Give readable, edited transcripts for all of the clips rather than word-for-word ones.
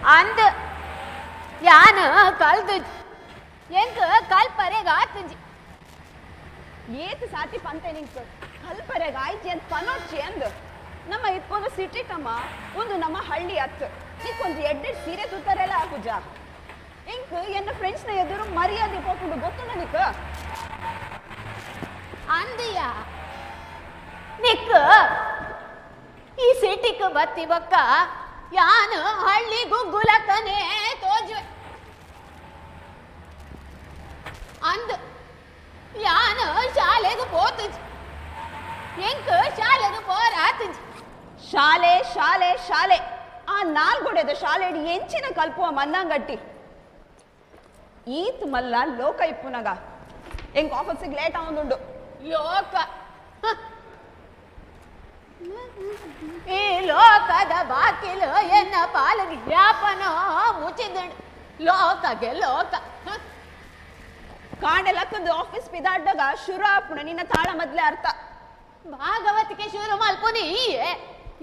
ಅಂದ ಯಾನ ಕಲ್ದು ಎಂಕ ಕಲ್ಪರೆಗ ಆತಂಜಿ ಏತ್ ಸಾತಿ ಪಂತೆ ನಿಂಕ ಕಲ್ಪರೆಗ ಆಯ್ತಿ ಅಂತ ಪನೋಡ್ಚಿ ಅಂದ ನಮ್ಮ ಇತ್ಕೊಂಡು ಸಿಟಿಟಮ್ಮ ಒಂದು ನಮ್ಮ ಹಳ್ಳಿ ಅತ್ತ ನಿಕ್ಕೊಂದು ಎಡ್ಡೆಡ್ ಸೀರೆ ತುತ್ತಾರೆಲ್ಲ ಆಗುಜ ಇಂಕ ಎನ್ನ ಫ್ರೆಂಡ್ಸ್ನ ಎದುರು ಮರ್ಯಾದೆ ಪೋಕೊಂಡು ಗೊತ್ತುಂಡ ನಿಕ್ಕ ಅಂದಿಯ ನಿಕ್ಕ ಈ ಸಿಟಿಕ್ ಬತ್ತಿ ಬಕ್ಕ ಯಾನ ಹಳ್ಳಿ ಗುಗ್ಗುಲಕ್ಕನೇ ತೋಜುವೆ ಅಂದ ಯಾನ ಶಾಲೆಗೆ ಪೋತಂಜಿ ಎಂಕ ಶಾಲೆಗೆ ಪೋರಾತಂಜಿ ಶಾಲೆ ಶಾಲೆ ಶಾಲೆ ಆ ನಾಲ್ಗೊಡೆದ ಶಾಲೆ ಎಂಚಿನ ಕಲ್ಪುವ ಮನ್ನಂಗಟ್ಟಿ ಈತ್ ಮಲ್ಲ ಲೋಕ ಇಪ್ಪುನಗ ಎಂಕ್ ಆಫೀಸಿಗೆ ಲೇಟ್ ಆಗುಂಡು ಲೋಕ ಈ ಲೋಕದ ಬಾಕಿಲು ಎನ್ನ ಪಾಲಿಗೆ ಯಾಪನ ಮುಚ್ಚಿದಂಡು ಲೋಕಗೆ ಲೋಕ ಕಾಂಡೆ ಲಕ್ಕದ ಆಫೀಸ್ ಪಿದಾಡ್ದಾಗ ಶುರು ಆಪುಣ ನಿನ್ನ ತಾಳ ಮೊದ್ಲೇ ಅರ್ಥ ಭಾಗವತಿಕೆ ಶುರು ಮಲ್ಪುನಿ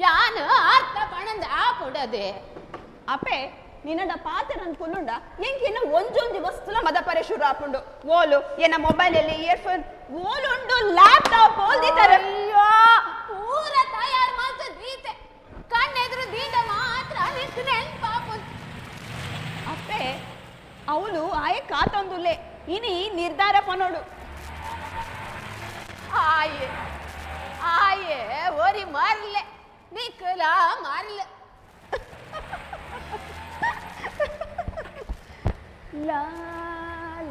ಯಾನು ಅರ್ಥ ಪಣಂದ ಆಪುಡದೆ ಅಪೆ ನಿನ್ನಡ ಪಾತ್ರ ಅನ್ಕೊಂಡುಂಡ ಎಂಕಿನ ಒಂಜೊಂದು ವಸ್ತುಲ ಮದಪರೆ ಶುರು ಆಪುಂಡು ಓಲು ಏನ ಮೊಬೈಲ್ ಅಲ್ಲಿ ಇಯರ್ಫೋನ್ ಓಲುಂಡು ಲ್ಯಾಪ್ಟಾಪ್ ಓಲ್ದಿತಾರೆ ಅಯ್ಯೋ ಪೂರ ತಯಾರು ಮಾಡ್ತ ದೀತೆ ಕಣ್ಣೆದುರು ದೀದ ಮಾತ್ರ ನಿಂತು ನೆನ್ಪಾಪು ಅಪ್ಪೆ ಅವಳು ಆಯೆ ಕಾತೊಂದುಲ್ಲೆ ಇನಿ ನಿರ್ಧಾರ ಪನೋಡು ಆಯೆ ಆಯೆ ಒರಿ ಮಾರ್ಲೆ ನಿಕ್ಕಲ ಮಾರ್ಲೆ ಲಾ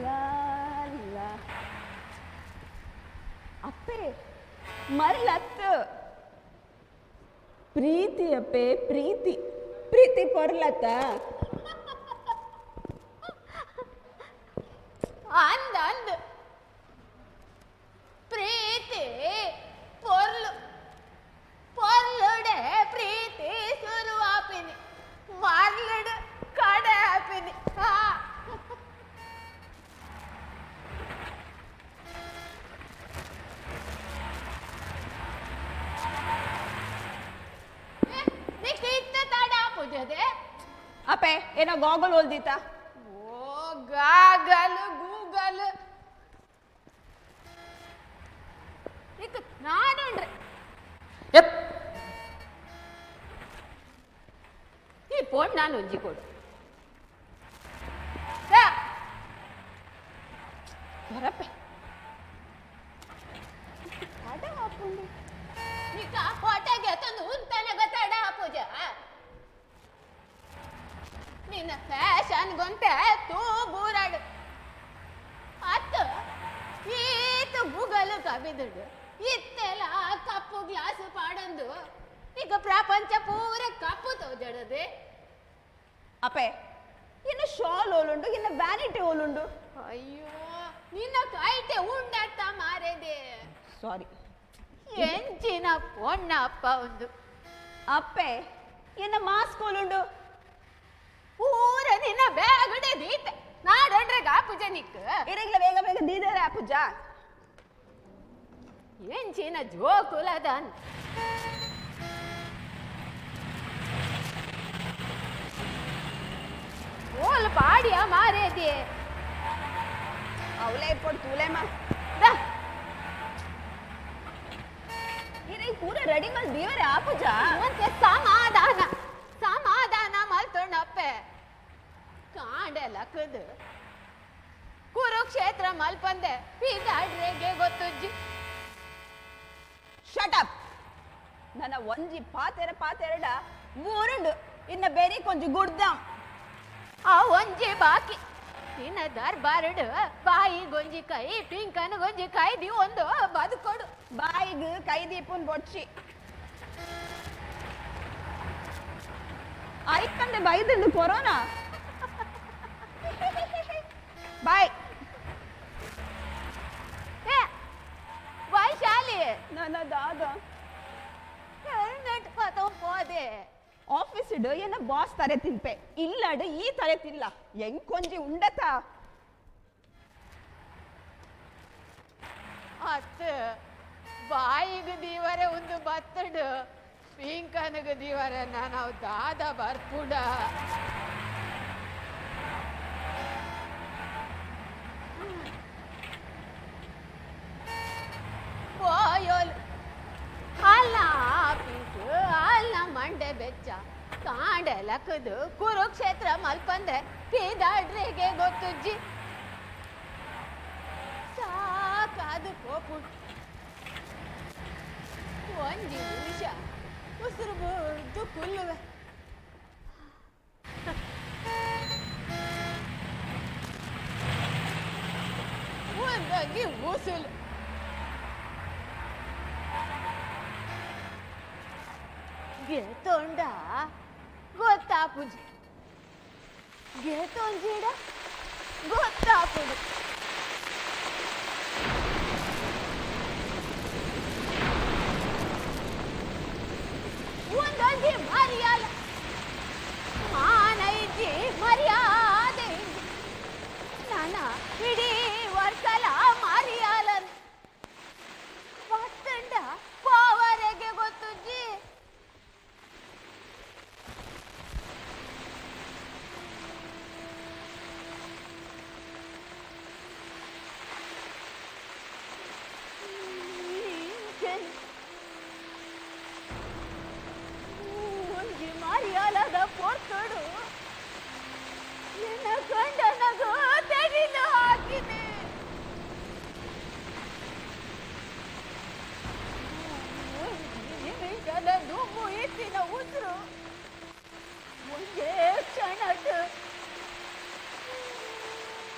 ಲಾ ಲಾ ಅಪ್ಪೆ ಮರ್ಲತ್ತು ಪ್ರೀತಿ ಅಪ್ಪೆ ಪ್ರೀತಿ ಪ್ರೀತಿ ಪೊರ್ಲತ್ತ ಅಂದ ಅಂದ ಪ್ರೀತಿ ಪೊರ್ಲು ಪೊರ್ಲುಡೆ ಪ್ರೀತಿ ಶುರು ಆಪಿನಿ ಮರ್ಲುಡು ಕಡೆ ಆಪಿನಿ ಅಪ್ಪೆ ಏನೋ ಗಾಗಲ್ ಓಲ್ದಿತ್ತ ಓ ಗಾಗಲ್ ಗೂಗಲ್ ಇಕ್ ನಾಡಂಡ್ರೆ ಈ ಫೋನ್ ನಾನು ಒಂಜಿ ಕೊಡು ಬರಪ್ಪೆ ತಡ ಹಾಕೊಂಡು ಈಗ ಹೊಟ್ಟೆಗೆ ತಂದು ಉಂತನಗ ತಡ ಪೂಜ ನಿನ್ನ ಫ್ಯಾಷನ್ ಗೊಂತೆ ತೂ ಬೂರಾಡು ಅತ್ತ ಈತ ಗೂಗಲ್ ಕಬಿದುಡು ಇತ್ತೆಲ್ಲ ಕಪ್ಪು ಗ್ಲಾಸ್ ಪಾಡಂದು ಈಗ ಪ್ರಪಂಚ ಪೂರ ಕಪ್ಪು ತೋಜಡದೆ ಅಪ್ಪೆ ಇನ್ನು ಶಾಲ್ ಓಲುಂಡು ಇನ್ನು ವ್ಯಾನಿಟಿ ಓಲುಂಡು ಅಯ್ಯೋ ನಿನ್ನ ಕೈಟೆ ಉಂಡತ್ತ ಮಾರೇದೆ ಸಾರಿ ಎಂಚಿನ ಪೊಣ್ಣಪ್ಪ ಒಂದು ಅಪ್ಪೆ ಇನ್ನು ಮಾಸ್ಕ್ ಓಲುಂಡು ಪೂರ ನಿನ್ನ ಬೇಗಡೆ ದೀತೆ ನಾಡೊಂಡ್ರೆಗ ಪೂಜೆ ನಿಕ್ ಇರಗ್ಲ ಬೇಗ ಬೇಗ ದೀದಾರೆ ಪೂಜ ಎಂಚಿನ ಜೋಕುಲದನ್ ಓಲ್ ಪಾಡಿಯ ಮಾರೇದಿ ಅವಲೇ ಪೊಡ್ ತೂಲೆ ಮಾ ಇರಗ್ ಪೂರ ರೆಡಿ ಮಲ್ ದೀವರೆ ಆ ಪೂಜ ಮತ್ತೆ ಸಮಾಧಾನ ಸಮಾಧಾನ ಮಲ್ತೊಣ್ಣಪ್ಪೆ ಕಾಂಡೆ ಲಕ್ಕದು ಕುರುಕ್ಷೇತ್ರ ಮಲ್ಪಂದೆ ಪಿದಾಡ್ರೆಗೆ ಗೊತ್ತುಜ್ಜಿ ಶಟಪ್ ನನ್ನ ಒಂಜಿ ಪಾತೆರಡ ಮೂರುಂಡು ಇನ್ನ ಬೇರೆ ಕೊಂಚ ಗುಡ್ದಾಂ ಆ ಒಂಜಿ ಬಾಕಿ ನಿನ್ನ ದರ್ಬಾರಡು ಬಾಯಿ ಗೊಂಜಿ ಕೈ ಪಿಂಕನ ಗೊಂಜಿ ಕೈದಿ ಒಂದು ಬದುಕೊಡು ಬಾಯಿಗೆ ಕೈ ದೀಪನ್ ಬೊಡ್ಸಿ ಐಕಂಡೆ ಬೈದಿದ್ದು ಕೊರೋನಾ ಬಾಯ್ ವೈಶಾಲಿ ನನ್ನ ದಾದ ಹೆಲ್ಮೆಟ್ ಪತೋ ಪೋದೆ ಆಫೀಸ್ ಇಡು ಏನ ಬಾಸ್ ತರೆ ತಿನ್ಪೆ ಇಲ್ಲಡು ಈ ತರೆ ತಿಲ್ಲ ಹೆಂಗ್ ಕೊಂಜಿ ಉಂಡತ ಅತ್ತ ಬಾಯಿಗೆ ದೀವರೆ ಒಂದು ಬತ್ತಡು ಪಿಂಕನಗ ದೀವರೆ ನಾವು ದಾದ ಬರ್ಪುಡ ಬೆಚ್ಚ ಕಾಂಡೆಲಕ್ಕದು ಕುರುಕ್ಷೇತ್ರ ಮಲ್ಪಂದೆ ಪೀದಾಡ್ರಿಗೆ ಗೊತ್ತುಜ್ಜಿ ಸಾಕಾದು ಕೋಪು ಒಂಜಿ ನಿಮಿಷ ಉಸಿರು ಬರ್ದು ಕುಲ್ಲುವೆ ಒಂದಾಗಿ ಉಸುಲು ಗೆತೊಂಡ ಗೊತ್ತಾಪುಜಿ ಗೆತೊಂಜಿಡ ಗೊತ್ತಾಪುಡು ಒಂದೊಂಜಿ ಮರ್ಯಾದ ಮಾನ ಇಜ್ಜಿ ಮರ್ಯಾದೆ ಇಜ್ಜಿ ನನ್ನ ಇಡೀ ವರ್ಷಲ ಮರ್ಯಾಲನ್ ಪತ್ತಂಡ ಪಾವರೆಗೆ ಗೊತ್ತುಜ್ಜಿ ಒಂಜಿ ಮರ್ಯಾಲದ ಪೊರ್ತುಡು ಎನ್ನ ಗಂಡನಗೂ ತೆಗಿಲು ಹಾಕಿದೆ ನಿಮಿಷದ ದುಮ್ಮು ಎತ್ತಿನ ಉಸಿರು ಒಂದೇ ಕ್ಷಣದ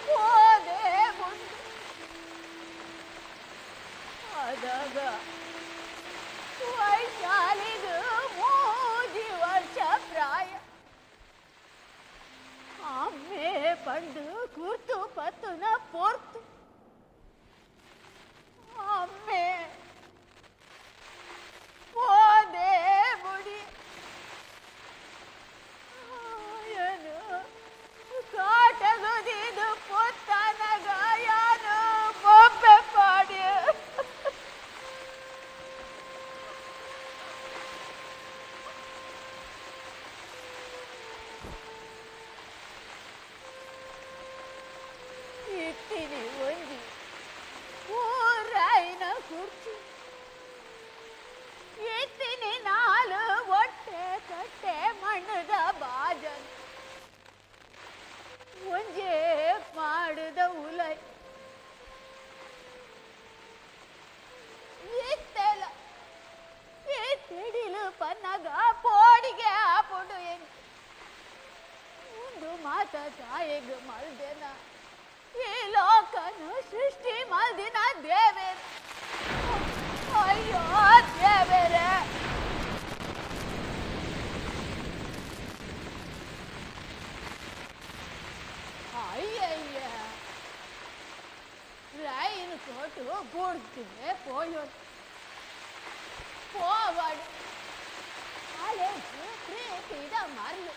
ಹೋದೆ ಮುಂದೆ ಆದಾಗ ವೈಶಾಲಿಗೂ 3 ವರ್ಷ ಪ್ರಾಯ ಅಮ್ಮೆ ಪಂಡು ಕೂರ್ತು ಪತ್ತುನ ಪೋರ್ತು ಅಮ್ಮೆ ಹೋದೆ ಮುಡಿ ಏನು ಕಾಟಗುದಿದು ಪೊತ್ತನಗ ಯಾನು ಬೊಬ್ಬೆ ಪಾಡಿ ಇಟ್ಟಿನಿ ಒಂಜಿ ಊರಾಯಿನ ಕುರ್ಚಿ ಎತ್ತಿನಿ 4 ಹೊಟ್ಟೆ ಕಟ್ಟೆ ಮಣ್ಣದ ಬಾಜನ್ ಒಂಜೇ ಮಾಡುದ ಉಲೈ ಎತ್ತೆಲ ಎತ್ತಿಡಿಲು ಪನ್ನಗ ಪೋಡಿಗೆ ಆಪುಡು ಏನು ಒಂದು ಮಾತ ತಾಯಿಗೆ ಮಲ್ದೆನ ಈ ಲೋಕನು ಸೃಷ್ಟಿ ಮಲ್ದಿನ ದೇವೇರ ಅಯ್ಯೋ ದೇವೇರೆ ಅಯ್ಯಯ್ಯ ರೈನು ಕೊಟ್ಟು ಗುಡ್ತಿಗೆ ಪೋಯೋದು போவாடு அழகு பிரீத்திட மறந்து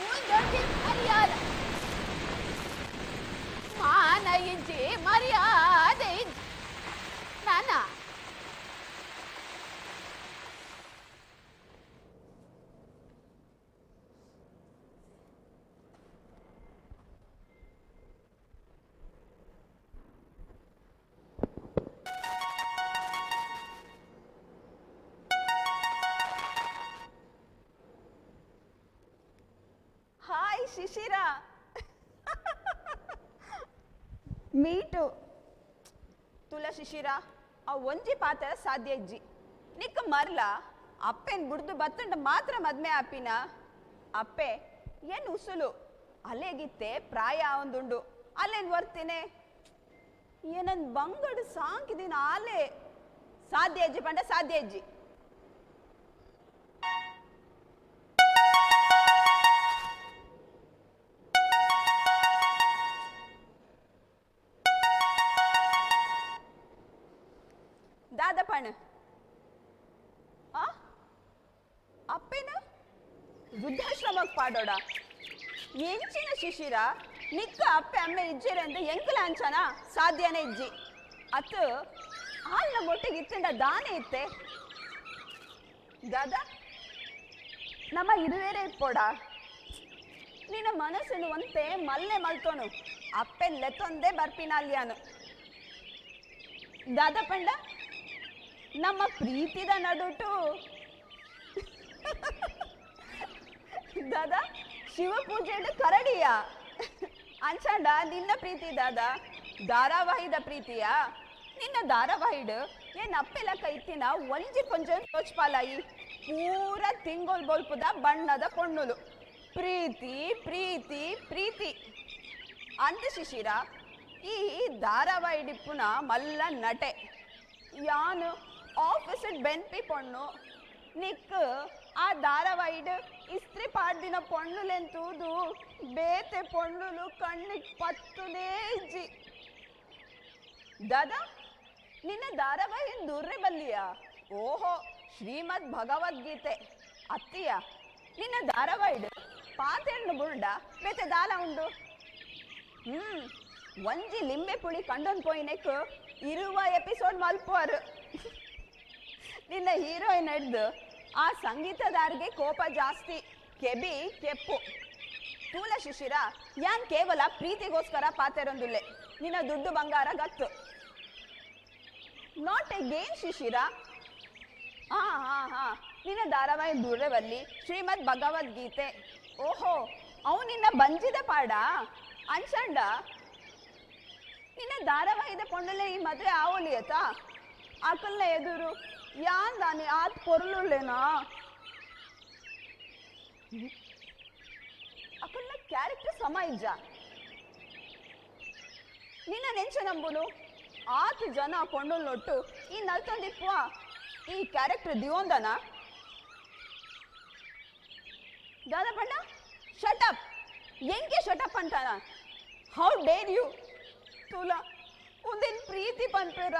ಮುಂದೊಂದು ಮರ್ಯಾದ ಮಾನ ಇಜ್ಜಿ ಮರ್ಯಾದೆ ಇಜ್ಜಿ ನಾನ ಶಿಶಿರ ಮೀಟು ತುಲ ಶಿಶಿರ ಆ ಒಂಜಿ ಪಾತ ಸಾಧ್ಯ ಇಜ್ಜಿ ನಿಕ್ಕ ಮರ್ಲ ಅಪ್ಪೆನ್ ಬುಡ್ದು ಬತ್ತಂಡ ಮಾತ್ರ ಮದ್ಮೆ ಆಪಿನ ಅಪ್ಪೆ ಏನ್ ಉಸುಲು ಅಲೆಗಿತ್ತೆ ಪ್ರಾಯ ಒಂದುಂಡು ಅಲ್ಲೇನ್ ವರ್ತಿನೆ ಏನನ್ ಬಂಗಡು ಸಾಂಕಿದಿನ ಆಲೆ ಸಾಧ್ಯ ಅಜ್ಜಿ ಪಂಡ ಸಾಧ್ಯ ಅಜ್ಜಿ ದಾದಪಣ ಅಪ್ಪೇನ ವೃದ್ಧಾಶ್ರಮಕ್ಕೆ ಪಾಡೋಡ ಎಂಚಿನ ಶಿಶಿರ ನಿಕ್ಕ ಅಪ್ಪೆ ಅಮ್ಮೆ ಇಜ್ಜೇರೆ ಅಂತ ಎಂಕಲ ಅಂಚನ ಸಾಧ್ಯನೇ ಇಜ್ಜಿ ಅತ್ ಹಾಲ್ನ ಮೊಟ್ಟೆಗೆ ಇತ್ತಂಡ ದಾನೆ ಇತ್ತೆ ದಾದ ನಮ್ಮ ಇರುವೇರೆ ಇಪ್ಪೋಡ ನಿನ್ನ ಮನಸ್ಸನ್ನು ಒಂತೆ ಮಲ್ಲೆ ಮಲ್ತೋನು ಅಪ್ಪೆ ಲೆತ್ತೊಂದೇ ಬರ್ಪಿನ ಅಲ್ಯಾನು ದಾದ ಪಂಡ ನಮ್ಮ ಪ್ರೀತಿದ ನಡುಟು ದಾದಾ ಶಿವಪೂಜೆಡು ಕರಡಿಯ ಅಂಚಾಂಡ ನಿನ್ನ ಪ್ರೀತಿ ದಾದಾ ಧಾರಾವಾಹಿದ ಪ್ರೀತಿಯ ನಿನ್ನ ಧಾರಾವಾಹಿಡು ಏನ್ ಅಪ್ಪೆಲ್ಲ ಕೈತಿನ ಒಂಜಿ ಕೊಂಚ ತೋಚ್ಪಾಲಾಯಿ ಪೂರ ತಿಂಗೋಲ್ ಬೊಲ್ಪುದ ಬಣ್ಣದ ಪೊಣ್ಣುಲು ಪ್ರೀತಿ ಪ್ರೀತಿ ಪ್ರೀತಿ ಅಂತ ಶಿಶಿರ ಈ ಧಾರಾವಾಹಿ ಡಿಪ್ಪುನ ಮಲ್ಲ ನಟೆ ಯಾನು ಆಫೀಸಿಡ್ ಬೆನ್ಪಿ ಪೊಣ್ಣು ನಿಕ್ ಆ ಧಾರಾವಾಹಿಡ್ ಇಸ್ತ್ರಿ ಪಾಡ್ದಿನ ಪೊಣ್ಣುಲೆಂತೂದು ಬೇತೆ ಪೊಣ್ಣುಲು ಕಣ್ಣಿಗೆ ಪತ್ತುನೇ ಇಜ್ಜಿ ದಾದಾ ನಿನ್ನ ಧಾರಾವಾಹಿ ದೂರ್ರೆ ಬಲ್ಲಿಯ ಓಹೋ ಶ್ರೀಮದ್ ಭಗವದ್ಗೀತೆ ಅತ್ತಿಯ ನಿನ್ನ ಧಾರಾವಾಹಿಡ್ ಪಾತೆಣ್ಣು ಬುರುಡ ಬೇತೆ ದಾಲ ಉಂಡು ಒಂಜಿ ಲಿಂಬೆ ಪುಳಿ ಕಂಡೊಂದು ಪೋಯಿನೆಕ್ ಇರುವ ಎಪಿಸೋಡ್ ಮಲ್ಪುವರು ನಿನ್ನ ಹೀರೋಯಿನ್ ಹಿಡ್ದು ಆ ಸಂಗೀತದಾರಿಗೆ ಕೋಪ ಜಾಸ್ತಿ ಕೆಬಿ ಕೆಪ್ಪು ತೂಲ ಶಿಶಿರ ಯಾನ್ ಕೇವಲ ಪ್ರೀತಿಗೋಸ್ಕರ ಪಾತೆರೊಂದುಲ್ಲೆ ನಿನ್ನ ದುಡ್ಡು ಬಂಗಾರ ಗತ್ತು ನಾಟ್ ಎಗೇನ್ ಶಿಶಿರ ಹಾ ಹಾ ಹಾ ನಿನ್ನ ಧಾರಾವಾಹಿ ದೂರ ಬಲ್ಲಿ ಶ್ರೀಮದ್ ಭಗವದ್ಗೀತೆ ಓಹೋ ಅವು ನಿನ್ನ ಬಂಜಿದ ಪಾಡ ಅನ್ಸಂಡ ನಿನ್ನ ಧಾರಾವಾಹಿದ ಪೊಂಡಲೆ ಈ ಮದುವೆ ಆವಲಿಯತ ಆಕಲ್ನ ಎದುರು ಯಾನ್ ದಾನಿ ಆತ್ ಪೊರ್ಲುಲ್ಲೇನಾ ಅಕಲ್ನ ಕ್ಯಾರೆಕ್ಟರ್ ಸಮ ಇಜ್ಜ ನಿನ್ನ ನೆಂಚ ನಂಬುನು ಆತ್ ಜನ ಕೊಂಡಲ್ ನೊಟ್ಟು ಈ ನಲ್ತೊಂದಿಪ್ಪುವ ಈ ಕ್ಯಾರೆಕ್ಟರ್ ದಿಯೋಂದನ ದಾದಾ ಬಣ್ಣ ಶಟಪ್ ಎಂಗೆ ಶಟಪ್ ಅಂತಾನ ಹೌ ಡೇರ್ ಯು ತುಲ ಒಂದೇನ್ ಪ್ರೀತಿ ಪನ್ಪೇರ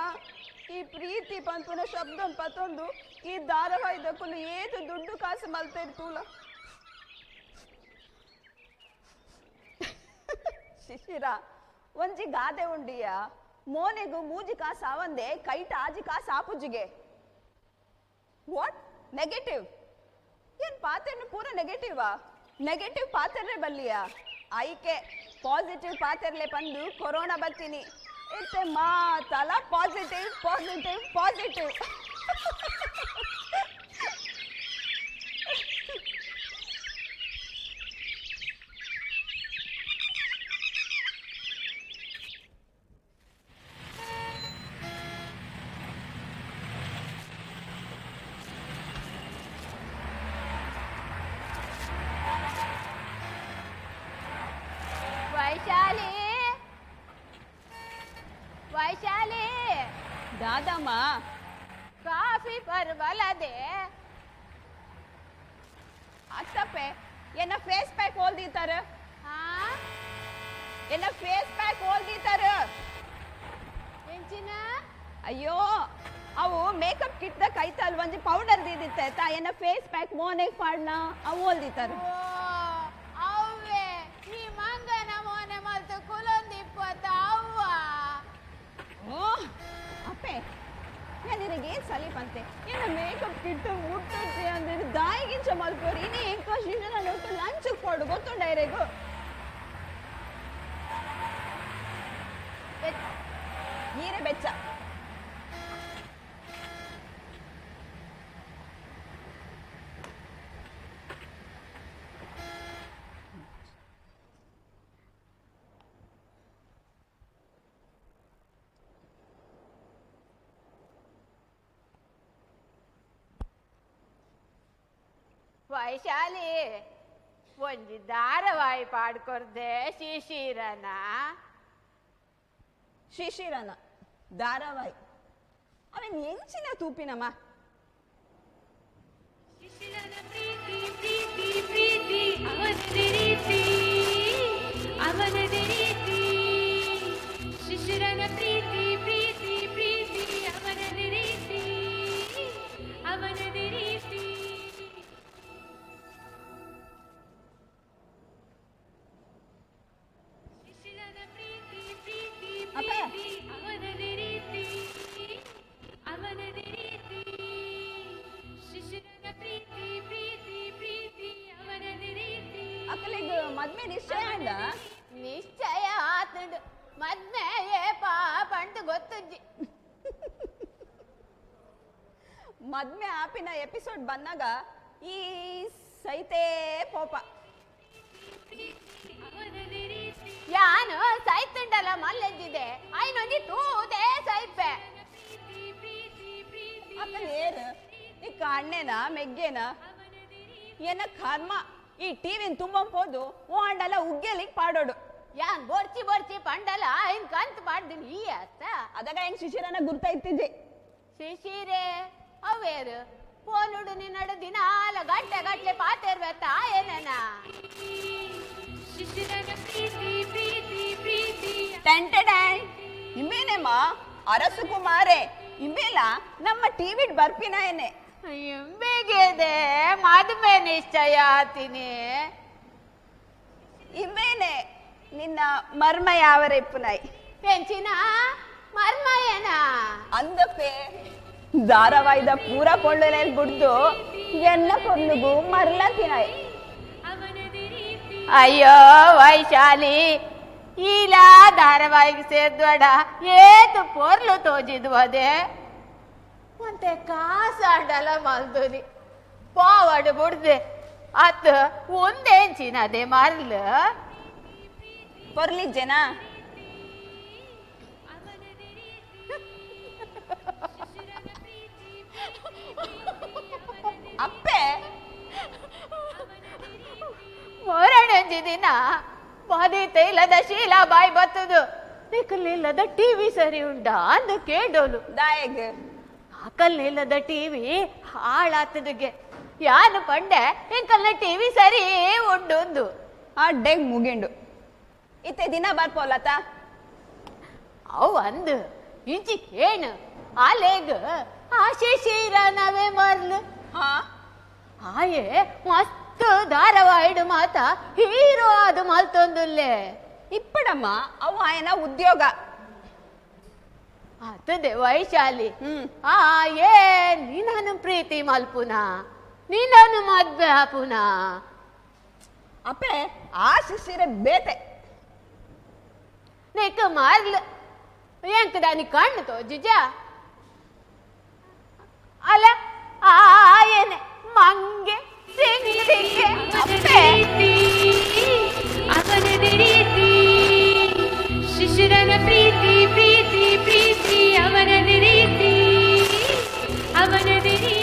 ಈ ಪ್ರೀತಿ ಪನ್ಪುನ ಶಬ್ದ ಪತ್ತೊಂದು ಈ ಧಾರಾವಾಹಿದಕ್ಕೂ ಏದು ದುಡ್ಡು ಕಾಸು ಮಲ್ತೇರಿ ತೂಲ ಶಿಶಿರ ಒಂಜಿ ಗಾದೆ ಉಂಡಿಯ ಮೋನೆಗು ಮೂಜಿ ಕಾಸು ಅವಂದೆ ಕೈಟ ಆಜಿ ಕಾಸು ಆಪುಜಿಗೆ ವಾಟ್ ನೆಗೆಟಿವ್ ಏನ್ ಪಾತ್ರೆನು ಪೂರ ನೆಗೆಟಿವಾ ನೆಗೆಟಿವ್ ಪಾತ್ರೆ ಬಲ್ಲಿಯ ಐಕೆ ಪಾಸಿಟಿವ್ ಪಾತ್ರೆಲೆ ಬಂದು ಕೊರೋನಾ ಬತ್ತೀನಿ ಇತ್ತೆ ಮಾತಲ್ಲ positive positive positive Vaishali Vaishali ದಾದಮ್ಮ ಕಾಫಿ ಪರ್ವಲದೆ ಅತ್ತಪ್ಪೆ ಎನ್ನ ಫೇಸ್ ಪ್ಯಾಕ್ ಹೋಲ್ದಿತ್ತಾರ ಎನ್ನ ಫೇಸ್ ಪ್ಯಾಕ್ ಹೋಲ್ದಿತ್ತಾರ ಎಂಚಿನ ಅಯ್ಯೋ ಅವು ಮೇಕಪ್ ಕಿಟ್ದ ಕೈತಲ್ ಒಂಜಿ ಪೌಡರ್ ದೀದಿತ್ತೆ ತಾ ಎನ್ನ ಫೇಸ್ ಪ್ಯಾಕ್ ಮೋನೆಗ್ ಪಾಡ್ನ ಅವು ಹೋಲ್ದಿತ್ತಾರ ಓ ಅವ್ವೆ ನೀ ಮಂಗನ ಮೋನೆ ಮಲ್ತು ಕುಲೊಂದಿಪ್ಪತ್ತ ಅವ್ವ ಓ ಅಪ್ಪೆ ನಿನಗೆ ಏನ್ ಸಲೀಪ್ ಅಂತೆ ಏನ ಮೇಕಪ್ ಕಿಟ್ ಮುಟ್ಟುತ್ತೆ ಅಂದ್ರೆ ದಾಯಿಗಿಂಚ ಮಲ್ಕೋರಿ ನೀ ಎಂಕೋ ಶಿಶನ ನೋಟ್ಟು ಲಂಚ್ ಕೊಡು ಗೊತ್ತು ಡೈರೆಗು ನೀರೇ ಬೆಚ್ಚ ವೈಶಾಲಿ ಒಂಜಿ ಧಾರಾವಾಹಿ ಪಾಡ್ಕೊರ್ದೆ ಶಿಶಿರನ ಶಿಶಿರನ ಧಾರಾವಾಹಿ ಅವನ್ ಎಂಚಿನ ತೂಪಿನಮ್ಮ ಶಿಶಿರನ ಪ್ರೀತಿ ಪ್ರೀತಿ ಪ್ರೀತಿ ಅವನದೇ ರೀತಿ ಅವನದೇ ರೀತಿ ಶಿಶಿರನ ಪ್ರೀತಿ ಪ್ರೀತಿ ಪ್ರೀತಿ ಅವನದೇ ರೀತಿ ಅವನದೇ ರೀತಿ ಶಿಶಿರನ ಪ್ರೀತಿ ಪ್ರೀತಿ ಪ್ರೀತಿ ಅವನದೇ ರೀತಿ ಅವನದೇ ರೀತಿ ಶಿಶಿರನ ಪ್ರೀತಿ ಪ್ರೀತಿ ಪ್ರೀತಿ ಅವನದೇ ರೀತಿ ಅಕ್ಕಲಿಗೆ ಮದ್ವೆ ನಿಶ್ಚಯ ಅಂಡ ನಿಶ್ಚಯ ಆತಂಡು ಮದ್ವೆ ಏ ಪಾಪ ಅಂತ ಗೊತ್ತಜ್ಜಿ ಮದ್ಮೆ ಆಪಿನ ಎಪಿಸೋಡ್ ಬಂದಾಗ ಈ ಸೈತೇ ಪೋಪ ಯಾನು ಸೈತುಂಡಲ ಮಲ್ಲೆಜ್ಜಿದೆ ಐನೊಂದಿ ತೂದೇ ಸೈಪೆ ಅಕ್ಕನ ಏನು ಈ ಕಣ್ಣೇನ ಮೆಗ್ಗೇನ ಏನ ಕರ್ಮ ಈ ಟಿವಿನ ತುಂಬಂಪೋದು ಓಂಡಲ ಉಗ್ಗೆಲಿಗೆ ಪಾಡೋಡು ಯಾನ್ ಬೋರ್ಚಿ ಬೋರ್ಚಿ ಪಂಡಲ ಐನ್ ಕಂತು ಪಾಡ್ದಿನಿ ಈ ಅತ್ತ ಅದಾಗ ಹೆಂಗ್ ಶಿಶಿರನ ಗುರ್ತಾಯ್ತಿದ್ದೆ ಶಿಶಿರೆ ಅವೇರು ಫೋನುಡು ನಿನ್ನಡು ದಿನಾಲ ಗಂಟೆ ಪಾತಿರ್ಬೇಕ ಏನನ ಶಿಶಿರನ ಪ್ರೀತಿ ಪ್ರೀತಿ ಪ್ರೀತಿ ಟೆಂಟೆಡ್ಯಾಂಡ್ ಇಂಬೇನೆಮ್ಮ ಅರಸು ಕುಮಾರೆ ಇಂಬೇಲ ನಮ್ಮ ಟಿವಿ ಬರ್ಪಿನ ಏನೆ ಎಂಬೆಗೆದೆ ಮದುವೆ ನಿಶ್ಚಯ ಆತೀನಿ ಇಂಬೇನೆ ನಿನ್ನ ಮರ್ಮ ಯಾವರ ಇಪ್ಪುನಾಯ್ ಪೆಂಚಿನ ಮರ್ಮ ಏನ ಅಂದಪ್ಪೆ ಧಾರಾವಾಹಿದ ಪೂರ ಕೊಳ್ಳೆಲ್ ಬಿಡ್ದು ಎನ್ನ ಕೊರ್ಲುಗು ಮರ್ಲ ತಿನಾಯ್ ಅವನದೇ ರೀತಿ ಅಯ್ಯೋ ವೈಶಾಲಿ ಈಲ ಧಾರಾವಾಹಿಗೆ ಸೇರ್ದ್ವಡ ಏತು ಪೊರ್ಲು ತೋಜಿದ್ವು ಅದೇ ಮತ್ತೆ ಕಾಸಾಡಲ ಮಲ್ದುರಿ ಪಾವಡು ಬಿಡ್ದೆ ಅತ್ ಒಂದೇಂಚಿನದೆ ಮರ್ಲು ಪೊರ್ಲಿ ಜನ ಅಪ್ಪೆ ಮೂರನೇಂಜಿ ದಿನ ಬಾದಿತ ಇಲ್ಲದ ಶೀಲಾಬಾಯಿ ಬತ್ತದು ನಿಕ್ಕಲಿಲ್ಲದ ಟಿವಿ ಸರಿ ಉಂಟಾ ಅಂದು ಕೇಳೋಲು ದಾಯಗ್ ಹಾಕಲ್ಲಿಲ್ಲದ ಟಿವಿ ಹಾಳಾತದಿಗೆ ಯಾನು ಪಂಡೆ ಎಂಕಲ್ನ ಟಿವಿ ಸರಿ ಉಂಡು ಆ ಡೆಗ್ ಮುಗಿಂಡು ಇತ್ತೆ ದಿನ ಬರ್ಪೋಲತ ಅವು ಅಂದು ಇಂಚಿ ಏನು ಆಲೇಗ ಆಶೆ ಶೀರನವೇ ಮರ್ಲು ಹಾ ಆಯೆ ಮಸ್ತ್ ಧಾರಾವಾಹಿಡು ಮಾತ ಹೀರೋ ಅದು ಮಲ್ತೊಂದುಲ್ಲೆ ಇಪ್ಪಡಮ್ಮ ಅವು ಆಯನ ಉದ್ಯೋಗ ಆತದೆ ವೈಶಾಲಿ ಹ್ಮ್ ಏ ನೀನನ್ನು ಪ್ರೀತಿ ಮಲ್ಪುನ ನೀನನ್ನು ಮದ್ವೆ ಹಾಪುನ ಅಪ್ಪೆ ಆ ಶಿಶಿರ ಬೇತೆ ನೆಕ್ ಮಾರ್ಲು ಎಂಕ್ ದಾನಿ ಕಣ್ಣು ತೋಜಿಜ ಅಲ್ಲ ಏನೆ ಮಂಗೆ ಸಿಂಗಿಗೆ ಅಪ್ಪೆ ಅವನದೇ ರೀತಿ ಶಿಶಿರನ ಪ್ರೀತಿ ಪ್ರೀತಿ ಪ್ರೀತಿ ಅವನದೇ ರೀತಿ ಅವನದೇ ರೀತಿ